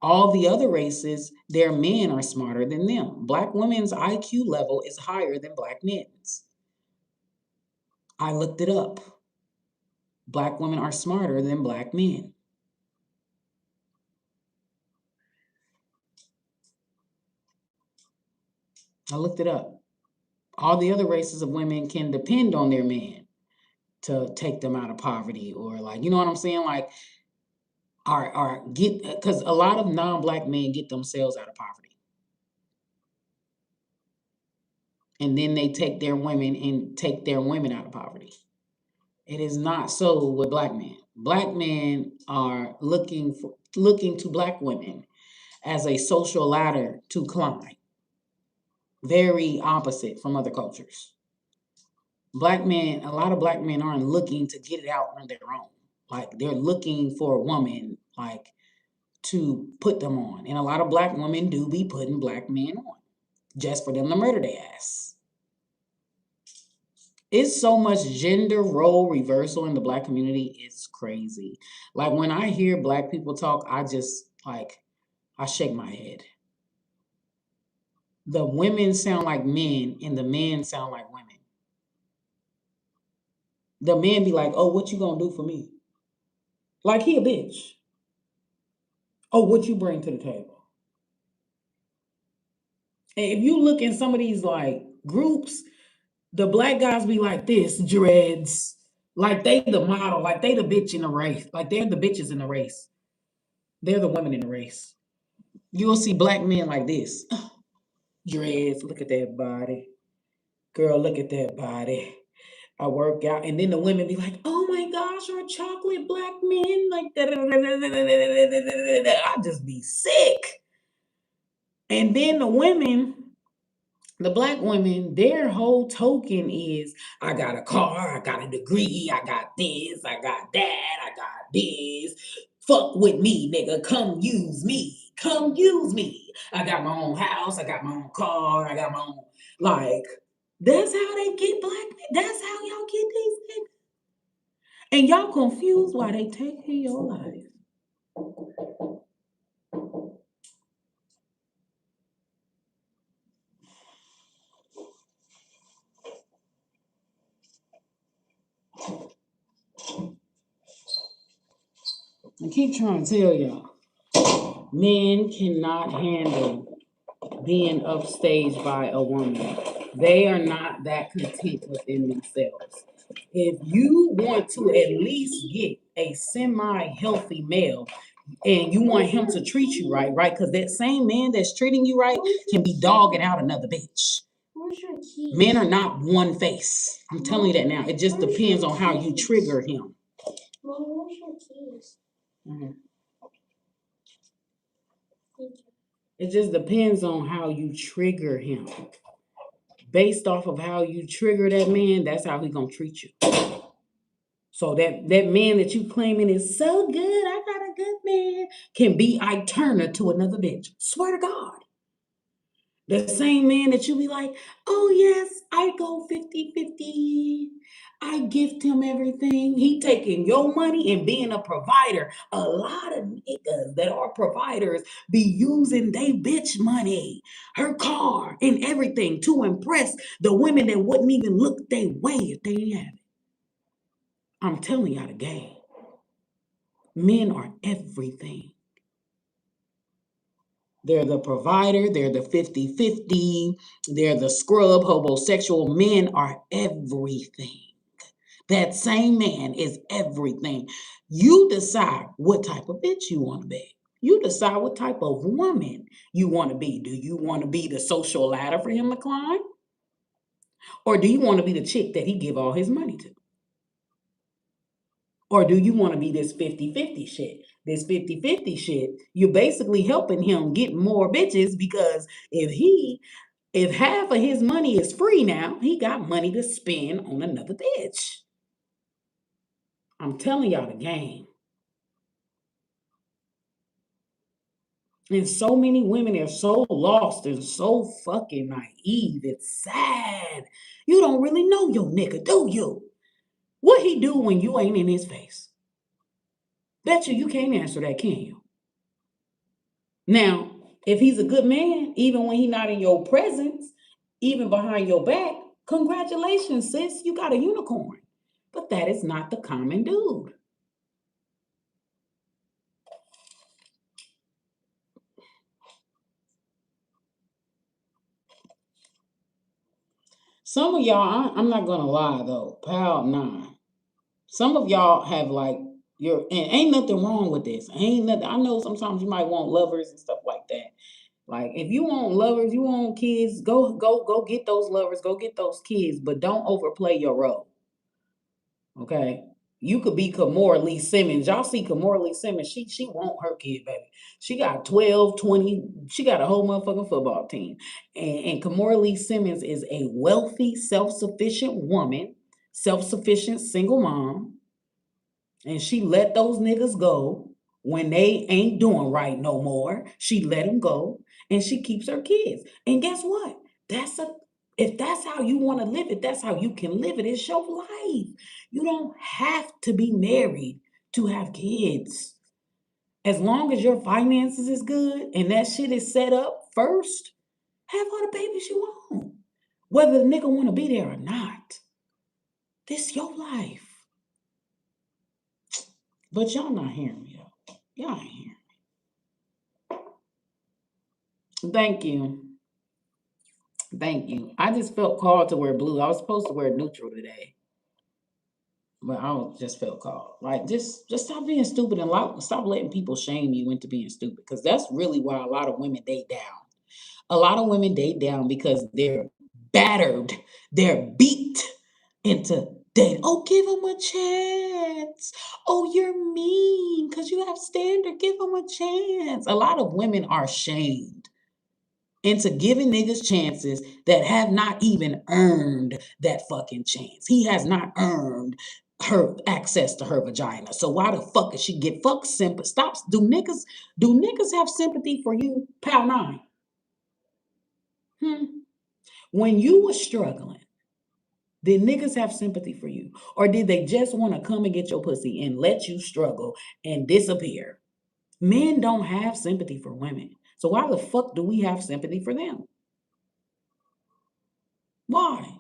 All the other races, their men are smarter than them. Black women's IQ level is higher than black men's. I looked it up. Black women are smarter than black men. I looked it up. All the other races of women can depend on their men to take them out of poverty, or, like, you know what I'm saying? Like, because a lot of non-black men get themselves out of poverty. And then they take their women out of poverty. It is not so with black men. Black men are looking to black women as a social ladder to climb. Very opposite from other cultures. A lot of black men aren't looking to get it out on their own. Like, they're looking for a woman, like, to put them on. And a lot of black women do be putting black men on just for them to murder their ass. It's so much gender role reversal in the black community. It's crazy. Like, when I hear black people talk, I just, like, I shake my head. The women sound like men and the men sound like women. The men be like, oh, what you gonna do for me? Like, he a bitch. Oh, what you bring to the table? And if you look in some of these, like, groups, the black guys be like this, dreads. Like, they the model, like they the bitch in the race. Like, they're the bitches in the race. They're the women in the race. You'll see black men like this. Dreads, look at that body. Girl, look at that body. I work out, and then the women be like, "Oh my gosh, you're chocolate black men!" Like that. I just be sick. And then the women, the black women, their whole token is, I got a car, I got a degree, I got this, I got that, I got this. Fuck with me, nigga. Come use me. Come use me. I got my own house, I got my own car, I got my own, like, that's how they get black men. That's how y'all get these niggas. And y'all confused why they taking your life. I keep trying to tell y'all, men cannot handle being upstaged by a woman. They are not that content within themselves. If you want to at least get a semi-healthy male and you want him to treat you right, right? Because that same man that's treating you right can be dogging out another bitch. Men are not one face. I'm telling you that now. It just depends on how you trigger him. Mhm. It just depends on how you trigger him. Based off of how you trigger that man, that's how he gonna treat you. So that man that you claiming is so good, I got a good man, can be Ike Turner to another bitch. Swear to God. The same man that you be like, oh yes, I go 50-50. I gift him everything. He taking your money and being a provider. A lot of niggas that are providers be using they bitch money, her car, and everything to impress the women that wouldn't even look their way if they didn't have it. I'm telling y'all the game. Men are everything. They're the provider, they're the 50-50, they're the scrub, homosexual. Men are everything. That same man is everything. You decide what type of bitch you want to be. You decide what type of woman you want to be. Do you want to be the social ladder for him to climb? Or do you want to be the chick that he give all his money to? Or do you want to be this 50-50 shit? This 50-50 shit, you're basically helping him get more bitches because if half of his money is free now, he got money to spend on another bitch. I'm telling y'all the game. And so many women are so lost and so fucking naive. It's sad. You don't really know your nigga, do you? What he do when you ain't in his face? Bet you can't answer that, can you? Now, if he's a good man, even when he's not in your presence, even behind your back, congratulations, sis, you got a unicorn. But that is not the common dude. Some of y'all, I'm not gonna lie though, pal, nah. Some of y'all have like and ain't nothing wrong with this. Ain't nothing. I know sometimes you might want lovers and stuff like that. Like if you want lovers, you want kids, go get those lovers, go get those kids, but don't overplay your role. Okay. You could be Kimora Lee Simmons. Y'all see Kimora Lee Simmons. She want her kid, baby. She got 12, 20. She got a whole motherfucking football team. And Kimora Lee Simmons is a wealthy, self-sufficient woman, self-sufficient single mom. And she let those niggas go when they ain't doing right no more. She let them go and she keeps her kids. And guess what? If that's how you want to live it, that's how you can live it. It's your life. You don't have to be married to have kids. As long as your finances is good and that shit is set up first, have all the babies you want. Whether the nigga want to be there or not. This your life. But y'all not hearing me though. Y'all ain't hearing me. Thank you. Thank you. I just felt called to wear blue. I was supposed to wear neutral today. But I don't just felt called. Like just stop being stupid and stop letting people shame you into being stupid. Because that's really why a lot of women date down. A lot of women date down because they're battered, they're beat into dating. Oh, give them a chance. Oh, you're mean because you have standard. Give them a chance. A lot of women are shamed into giving niggas chances that have not even earned that fucking chance. He has not earned her access to her vagina. So why the fuck is she get fuck sympathy? Stop. Do niggas have sympathy for you? Pound nine. Hmm. When you were struggling, did niggas have sympathy for you? Or did they just want to come and get your pussy and let you struggle and disappear? Men don't have sympathy for women. So why the fuck do we have sympathy for them? Why?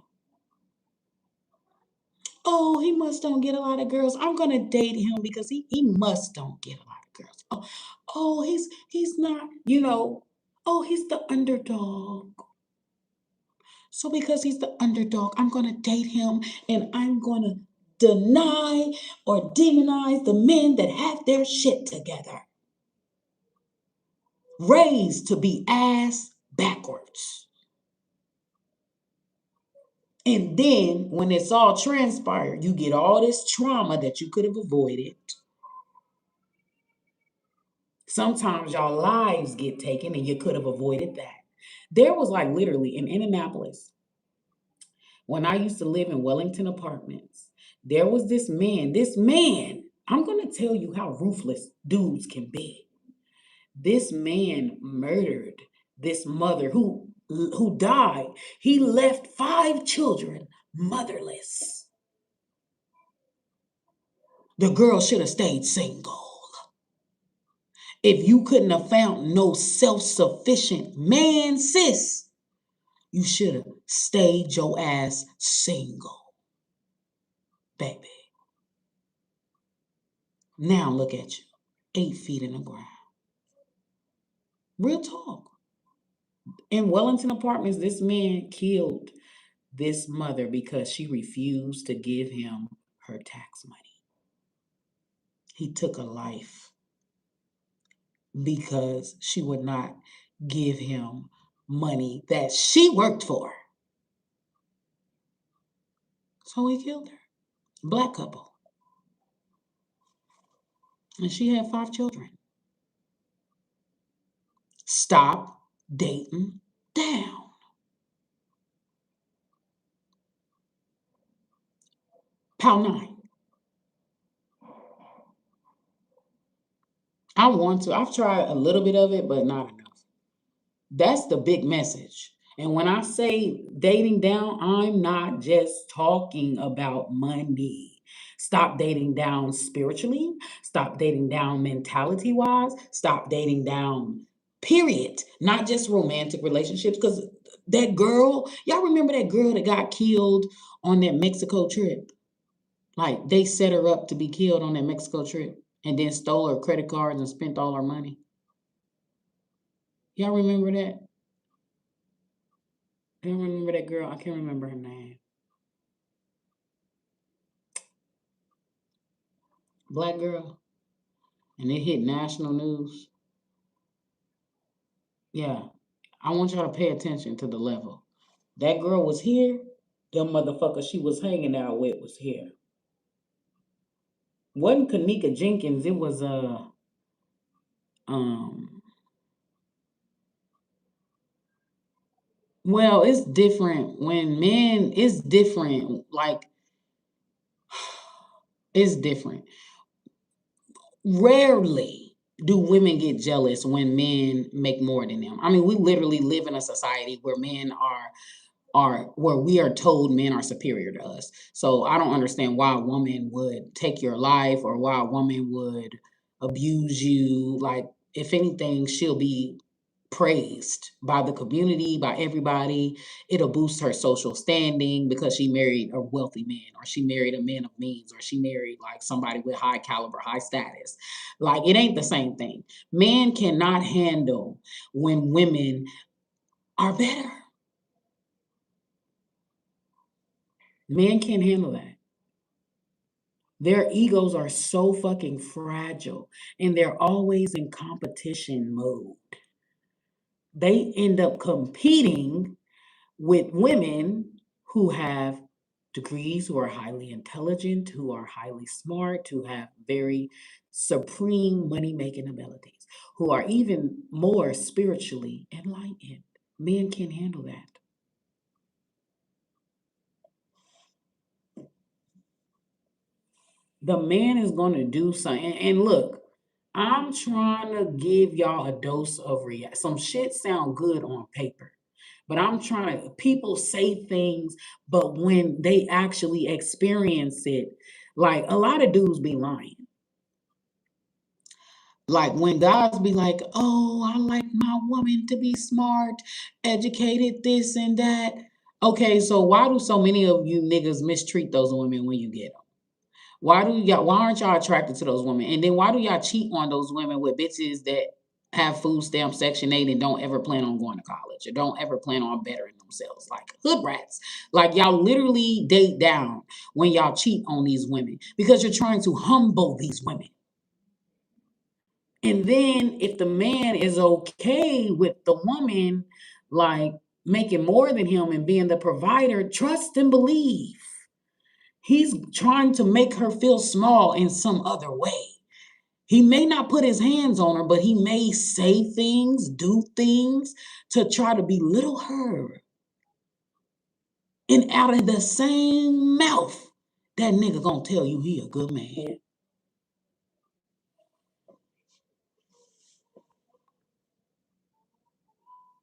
Oh, he must don't get a lot of girls. I'm gonna date him because he must don't get a lot of girls. Oh, he's not, oh, he's the underdog. So because he's the underdog, I'm gonna date him and I'm gonna deny or demonize the men that have their shit together. Raised to be ass backwards. And then when it's all transpired, you get all this trauma that you could have avoided. Sometimes y'all lives get taken and you could have avoided that. There was like literally in Indianapolis, when I used to live in Wellington Apartments, there was this man, I'm going to tell you how ruthless dudes can be. This man murdered this mother who died. He left 5 children motherless. The girl should have stayed single. If you couldn't have found no self-sufficient man, sis, you should have stayed your ass single, baby. Now look at you, 8 feet in the ground. Real talk. In Wellington Apartments, this man killed this mother because she refused to give him her tax money. He took a life because she would not give him money that she worked for. So he killed her. Black couple. And she had 5 children. Stop dating down. Pound 9. I want to. I've tried a little bit of it, but not enough. That's the big message. And when I say dating down, I'm not just talking about money. Stop dating down spiritually. Stop dating down mentality wise. Stop dating down, period. Not just romantic relationships. Because that girl, y'all remember that girl that got killed on that Mexico trip? Like they set her up to be killed on that Mexico trip and then stole her credit cards and spent all her money. Y'all remember that? I don't remember that girl. I can't remember her name. Black girl. And it hit national news. Yeah. I want y'all to pay attention to the level. That girl was here. Them motherfuckers she was hanging out with was here. Wasn't Kanika Jenkins. It was um well, it's different when men, it's different. Like it's different. Rarely do women get jealous when men make more than them. I mean, we literally live in a society where men are where we are told men are superior to us. So I don't understand why a woman would take your life or why a woman would abuse you. Like, if anything, she'll be praised by the community, by everybody. It'll boost her social standing because she married a wealthy man, or she married a man of means, or she married like somebody with high caliber, high status. Like, it ain't the same thing. Men cannot handle when women are better. Men can't handle that. Their egos are so fucking fragile and they're always in competition mode. They end up competing with women who have degrees, who are highly intelligent, who are highly smart, who have very supreme money making abilities, who are even more spiritually enlightened. Men can't handle that. The man is going to do something. And look, I'm trying to give y'all a dose of reality. Some shit sound good on paper, but I'm trying to. People say things, but when they actually experience it, like a lot of dudes be lying. Like when guys be like, "Oh, I like my woman to be smart, educated, this and that." Okay, so why do so many of you niggas mistreat those women when you get them? Why aren't y'all attracted to those women? And then why do y'all cheat on those women with bitches that have food stamp Section 8 and don't ever plan on going to college or don't ever plan on bettering themselves like hood rats? Like y'all literally date down when y'all cheat on these women because you're trying to humble these women. And then if the man is okay with the woman like making more than him and being the provider, trust and believe. He's trying to make her feel small in some other way. He may not put his hands on her, but he may say things, do things to try to belittle her. And out of the same mouth, that nigga gonna tell you he a good man.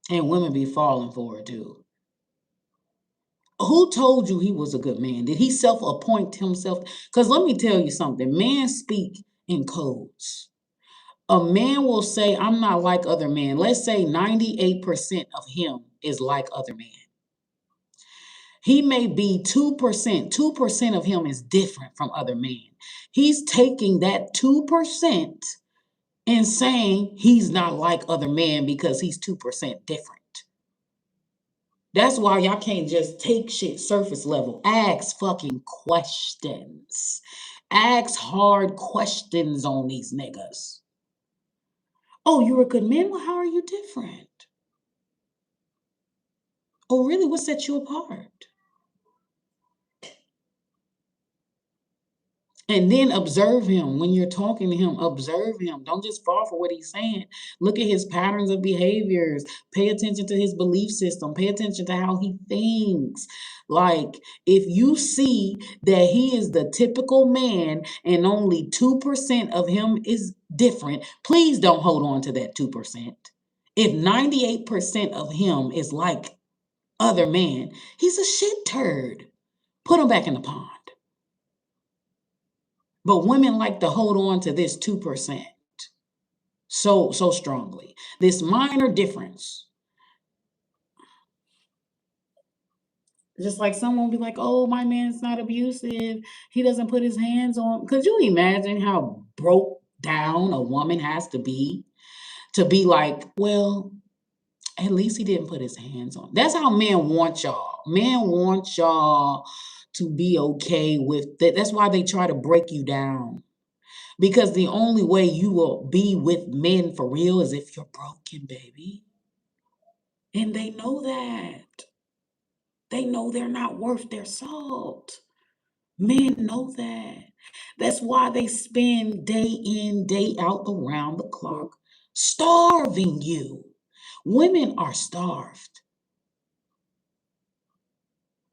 And women be falling for it too. Who told you he was a good man? Did he self-appoint himself? Because let me tell you something, men speak in codes. A man will say, I'm not like other men. Let's say 98% of him is like other men. He may be 2%. 2% of him is different from other men. He's taking that 2% and saying he's not like other men because he's 2% different. That's why y'all can't just take shit surface level. Ask fucking questions. Ask hard questions on these niggas. Oh, you're a good man? Well, how are you different? Oh, really? What sets you apart? And then observe him when you're talking to him. Observe him. Don't just fall for what he's saying. Look at his patterns of behaviors. Pay attention to his belief system. Pay attention to how he thinks. Like, if you see that he is the typical man and only 2% of him is different, please don't hold on to that 2%. If 98% of him is like other men, he's a shit turd. Put him back in the pond. But women like to hold on to this 2% so strongly. This minor difference. Just like someone will be like, oh, my man's not abusive. He doesn't put his hands on. Could you imagine how broke down a woman has to be like, well, at least he didn't put his hands on. That's how men want y'all. Men want y'all to be okay with that. That's why they try to break you down. Because the only way you will be with men for real is if you're broken, baby. And they know that. They know they're not worth their salt. Men know that. That's why they spend day in, day out around the clock starving you. Women are starved.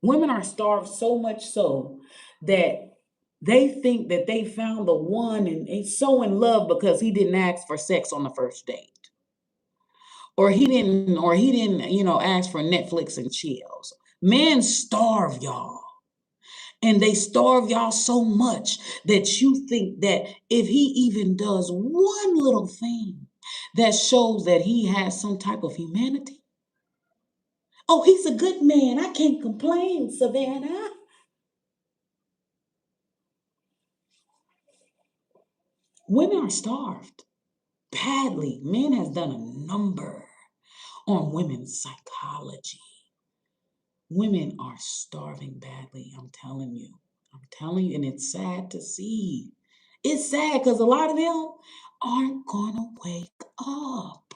Women are starved so much so that they think that they found the one and it's so in love because he didn't ask for sex on the first date. Or he didn't, ask for Netflix and chills. Men starve y'all. And they starve y'all so much that you think that if he even does one little thing that shows that he has some type of humanity. Oh, he's a good man. I can't complain, Savannah. Women are starved badly. Men has done a number on women's psychology. Women are starving badly. I'm telling you. I'm telling you, and it's sad to see. It's sad because a lot of them aren't gonna wake up.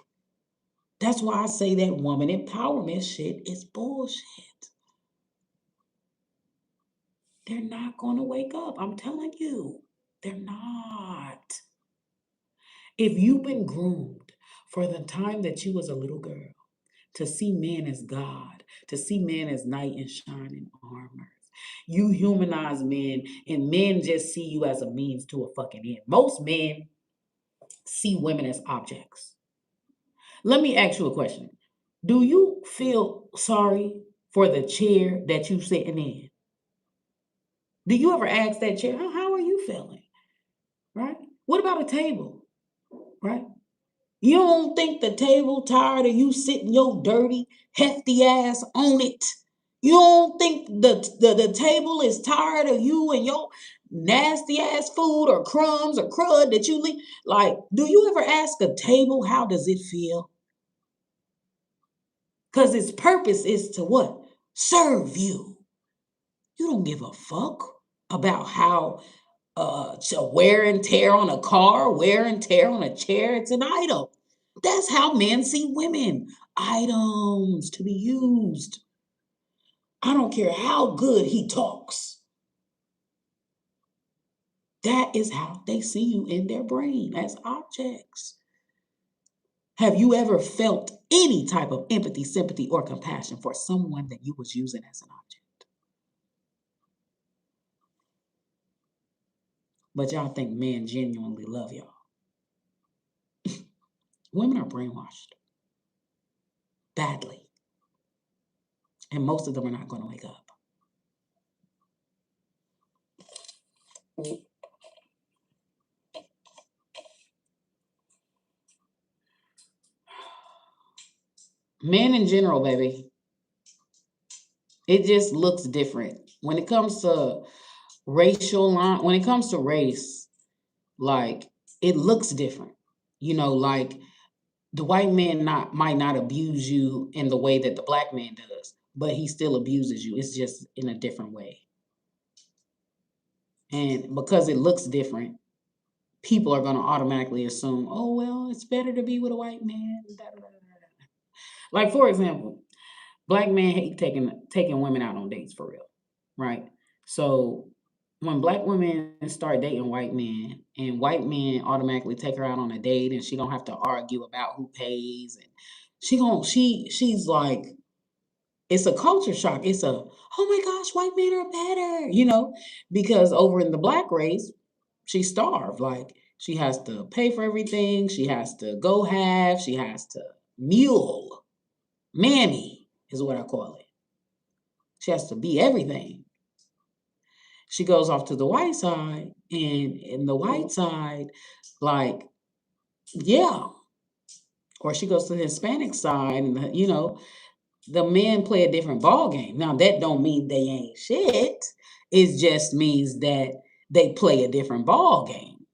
That's why I say that woman empowerment shit is bullshit. They're not gonna wake up. I'm telling you, they're not. If you've been groomed for the time that you was a little girl to see man as God, to see man as knight in shining armor, you humanize men, and men just see you as a means to a fucking end. Most men see women as objects. Let me ask you a question. Do you feel sorry for the chair that you sitting in? Do you ever ask that chair, how are you feeling? Right? What about a table? Right? You don't think the table tired of you sitting your dirty, hefty ass on it? You don't think the table is tired of you and your nasty ass food or crumbs or crud that you leave? Like, do you ever ask a table how does it feel? Because its purpose is to what? Serve you. You don't give a fuck about how wear and tear on a car, wear and tear on a chair. It's an item. That's how men see women. Items to be used. I don't care how good he talks. That is how they see you in their brain as objects. Have you ever felt any type of empathy, sympathy, or compassion for someone that you was using as an object? But y'all think men genuinely love y'all. Women are brainwashed badly. And most of them are not going to wake up. Men in general, baby, it just looks different. When it comes to when it comes to race, like it looks different. You know, like the white man might not abuse you in the way that the black man does, but he still abuses you. It's just in a different way. And because it looks different, people are going to automatically assume, oh, well, it's better to be with a white man. Da, da, da, da. Like, for example, black men hate taking women out on dates for real, right? So when black women start dating white men and white men automatically take her out on a date and she don't have to argue about who pays and she's like it's a culture shock. It's a oh my gosh, white men are better, because over in the black race, she's starved. Like she has to pay for everything, she has to go half, she has to mule. Mammy is what I call it. She has to be everything. She goes off to the white side, and in the white side, like, yeah. Or she goes to the Hispanic side, and the men play a different ball game. Now that don't mean they ain't shit. It just means that they play a different ball game.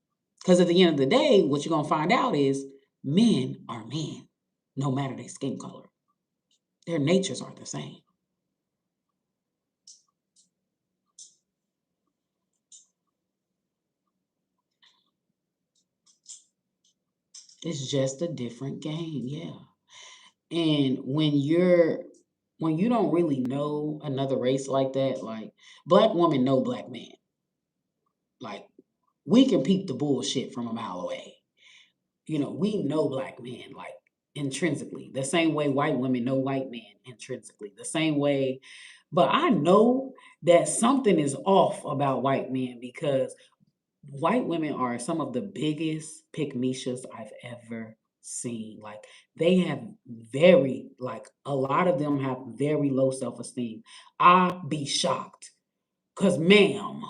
Because at the end of the day, what you're gonna find out is men are men, no matter their skin color. Their natures are the same. It's just a different game, yeah. And when you don't really know another race like that, like black women know black men. Like we can peep the bullshit from a mile away. We know black men like intrinsically, the same way white women know white men intrinsically, the same way. But I know that something is off about white men because white women are some of the biggest pick I've ever seen. Like they have a lot of them have very low self-esteem. I'd be shocked. Cause ma'am,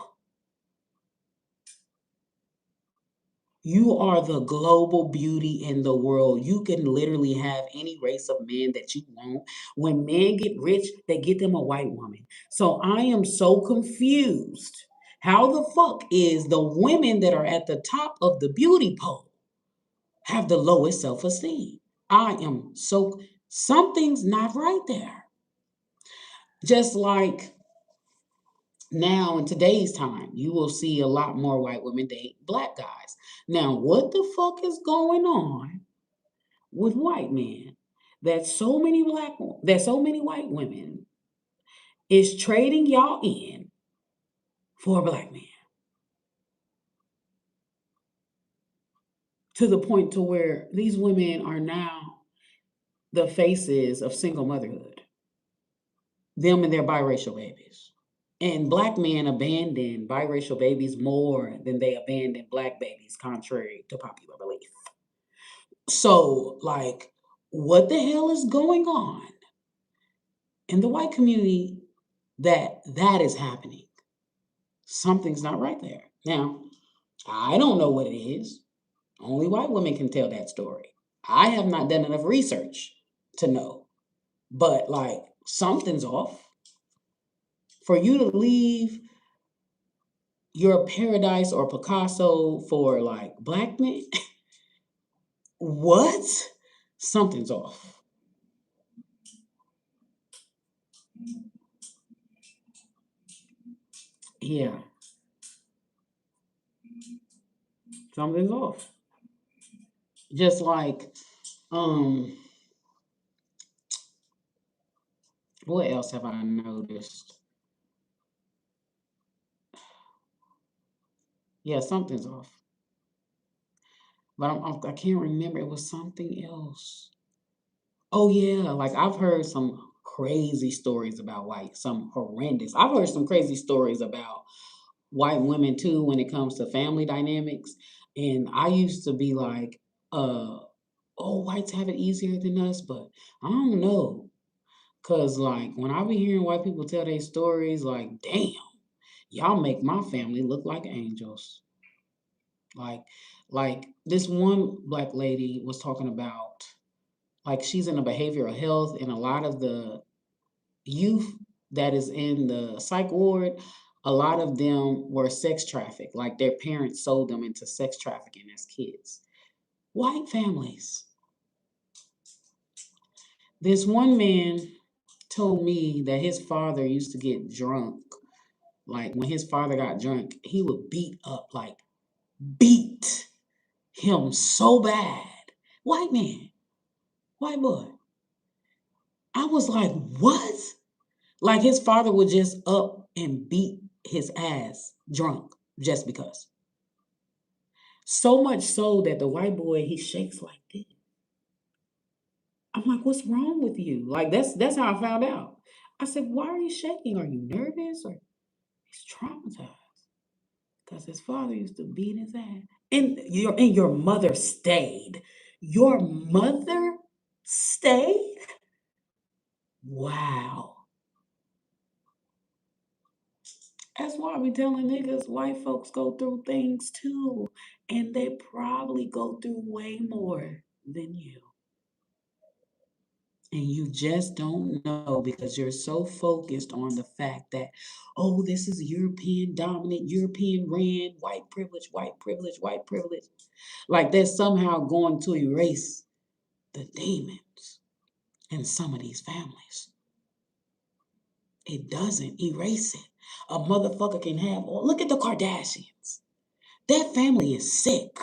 you are the global beauty in the world. You can literally have any race of men that you want. When men get rich, they get them a white woman. So I am so confused. How the fuck is the women that are at the top of the beauty pole have the lowest self-esteem? Something's not right there. Just like Now, in today's time, you will see a lot more white women date black guys. Now, what the fuck is going on with white men that so many white women is trading y'all in for a black man to the point to where these women are now the faces of single motherhood, them and their biracial babies. And black men abandon biracial babies more than they abandon black babies, contrary to popular belief. So, like, what the hell is going on in the white community that is happening? Something's not right there. Now, I don't know what it is. Only white women can tell that story. I have not done enough research to know. But like something's off. For you to leave your paradise or Picasso for like black men, what? Something's off. Yeah, something's off. Just like, um, what else have I noticed? Yeah, something's off. But I can't remember. It was something else. Oh yeah, like I've heard some crazy stories about white, some horrendous. I've heard some crazy stories about white women too when it comes to family dynamics. And I used to be like, oh, whites have it easier than us, but I don't know. Cause like when I be hearing white people tell their stories, like, damn, y'all make my family look like angels. Like, like this one black lady was talking about, like she's in the behavioral health, and a lot of the youth that is in the psych ward, a lot of them were sex trafficked. Like their parents sold them into sex trafficking as kids. White families. This one man told me that his father used to get drunk. Like when his father got drunk, he would beat up, like beat him so bad. White man, white boy. I was like, what? Like his father would just up and beat his ass drunk just because. So much so that the white boy he shakes like this. I'm like, what's wrong with you? Like that's how I found out. I said, why are you shaking? Are you nervous or he's traumatized? Because his father used to beat his ass. And your mother stayed. Your mother stayed? Wow. That's why I be telling niggas white folks go through things too. And they probably go through way more than you. And you just don't know because you're so focused on the fact that, oh, this is European dominant, European ran, white privilege, white privilege, white privilege. Like they're somehow going to erase the demons in some of these families. It doesn't erase it. A motherfucker can have, oh, look at the Kardashians. That family is sick.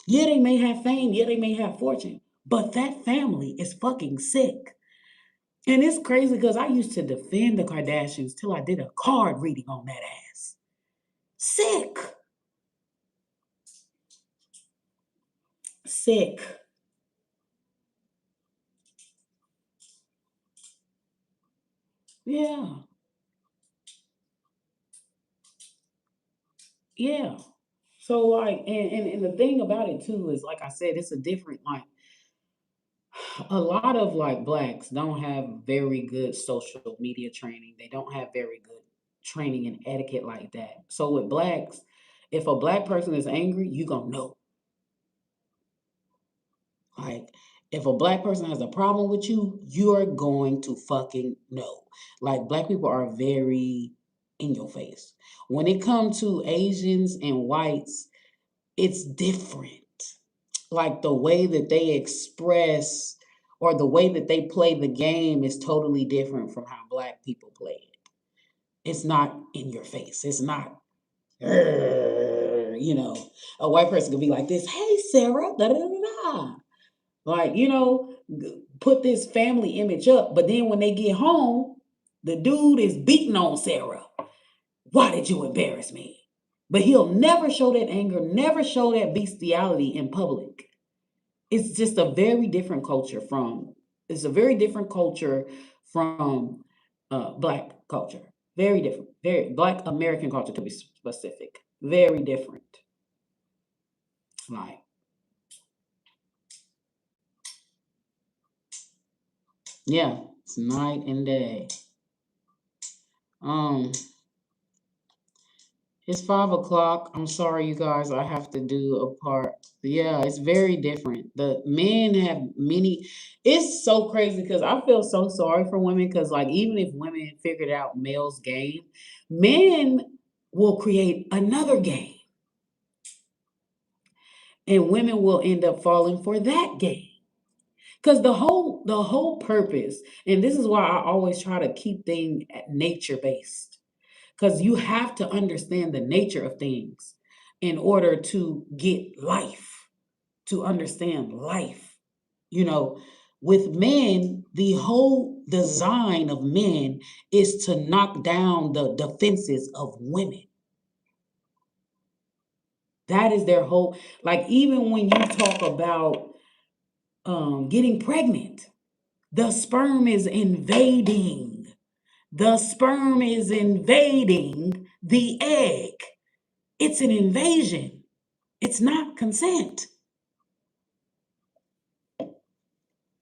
Yeah, they may have fame. Yeah, they may have fortune. But that family is fucking sick. And it's crazy because I used to defend the Kardashians till I did a card reading on that ass. Sick. Sick. Yeah. Yeah. So like and the thing about it too is like I said, it's a different like a lot of like blacks don't have very good social media training. They don't have very good training and etiquette like that. So with blacks, if a black person is angry, you gonna know. Like, if a black person has a problem with you, you're going to fucking know. Like, black people are very in your face. When it comes to Asians and whites, it's different. Like, the way that they express or the way that they play the game is totally different from how black people play it. It's not in your face. It's not, you know, a white person could be like this, hey, Sarah, da da da da. Like, put this family image up. But then when they get home, the dude is beating on Sarah. Why did you embarrass me? But he'll never show that anger, never show that bestiality in public. It's just a very different culture from black culture. Very different. Very black American culture, to be specific. Very different. Like, yeah, it's night and day. Um, it's 5 o'clock. I'm sorry, you guys. I have to do a part. Yeah, it's very different. The men have many. It's so crazy because I feel so sorry for women because, like, even if women figured out male's game, men will create another game, and women will end up falling for that game. Because the whole purpose, and this is why I always try to keep things nature based. Because you have to understand the nature of things in order to get life, to understand life. You know, with men, the whole design of men is to knock down the defenses of women. That is their whole, like, even when you talk about getting pregnant, the sperm is invading. The sperm is invading the egg. It's an invasion. It's not consent.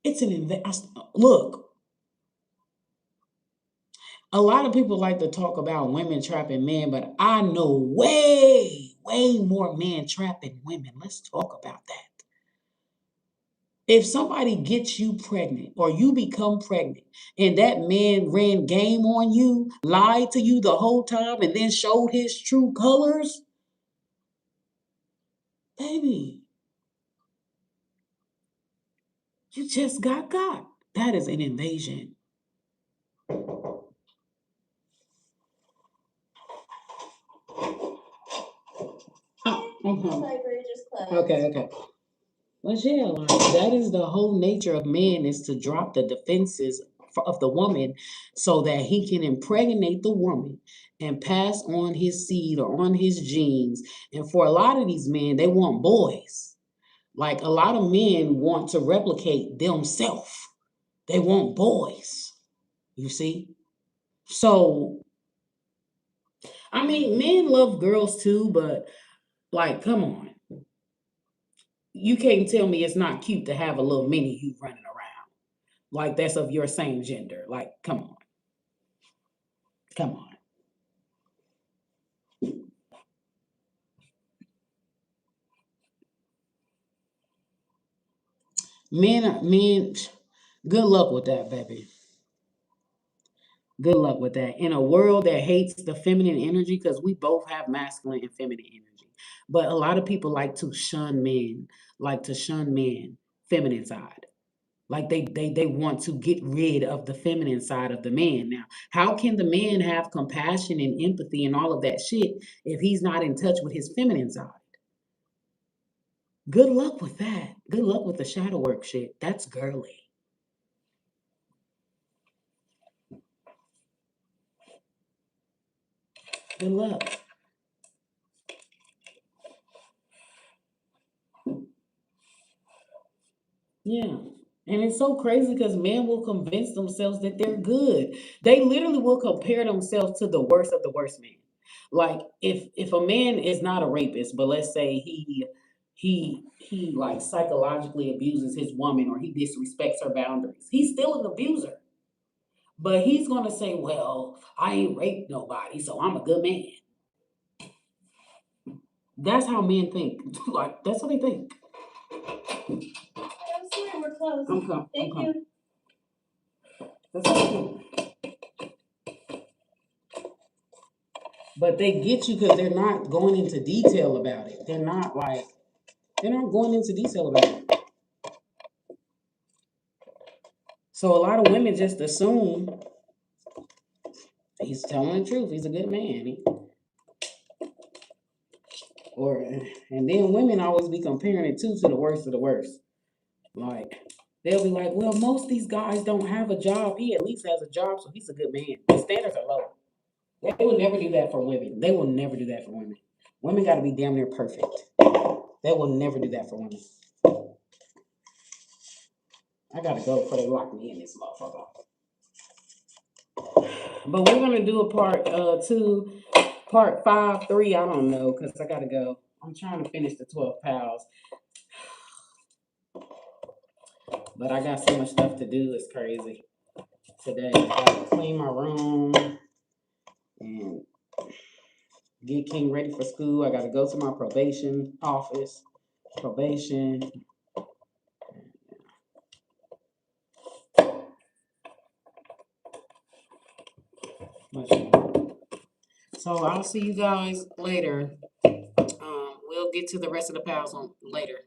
It's an invasion. Look, a lot of people like to talk about women trapping men, but I know way, way more men trapping women. Let's talk about that. If somebody gets you pregnant or you become pregnant and that man ran game on you, lied to you the whole time, and then showed his true colors, baby, you just got got. That is an invasion. Okay, okay. But yeah, like, that is the whole nature of man, is to drop the defenses of the woman so that he can impregnate the woman and pass on his seed or on his genes. And for a lot of these men, they want boys. Like, a lot of men want to replicate themselves. They want boys. You see? So, I mean, men love girls too, but, like, come on. You can't tell me it's not cute to have a little mini you running around. Like, that's of your same gender. Like, come on. Come on. Men, good luck with that, baby. Good luck with that. In a world that hates the feminine energy, because we both have masculine and feminine energy. But a lot of people like to shun men, feminine side. Like, they want to get rid of the feminine side of the man. Now, how can the man have compassion and empathy and all of that shit if he's not in touch with his feminine side? Good luck with that. Good luck with the shadow work shit. That's girly. Good luck. Yeah. And it's so crazy because men will convince themselves that they're good. They literally will compare themselves to the worst of the worst men. Like, if a man is not a rapist, but let's say he like psychologically abuses his woman or he disrespects her boundaries, he's still an abuser. But he's gonna say, well, I ain't raped nobody, so I'm a good man. That's how men think. Like, that's what they think. I'm sorry, we're close. Thank you. That's what they think. But they get you because they're not going into detail about it. They're not going into detail about it. So a lot of women just assume He's telling the truth. He's a good man. And then women always be comparing it too to the worst of the worst. Like they'll be like, well, most of these guys don't have a job. He at least has a job, so he's a good man. The standards are low. They will never do that for women. They will never do that for women. Women got to be damn near perfect. They will never do that for women. I gotta go before they lock me in this motherfucker. But we're gonna do a part 2, part 5, 3. I don't know because I gotta go. I'm trying to finish the 12 pals, but I got so much stuff to do. It's crazy. Today I gotta clean my room and get King ready for school. I gotta go to my probation office. Probation. So I'll see you guys later. We'll get to the rest of the pals on later.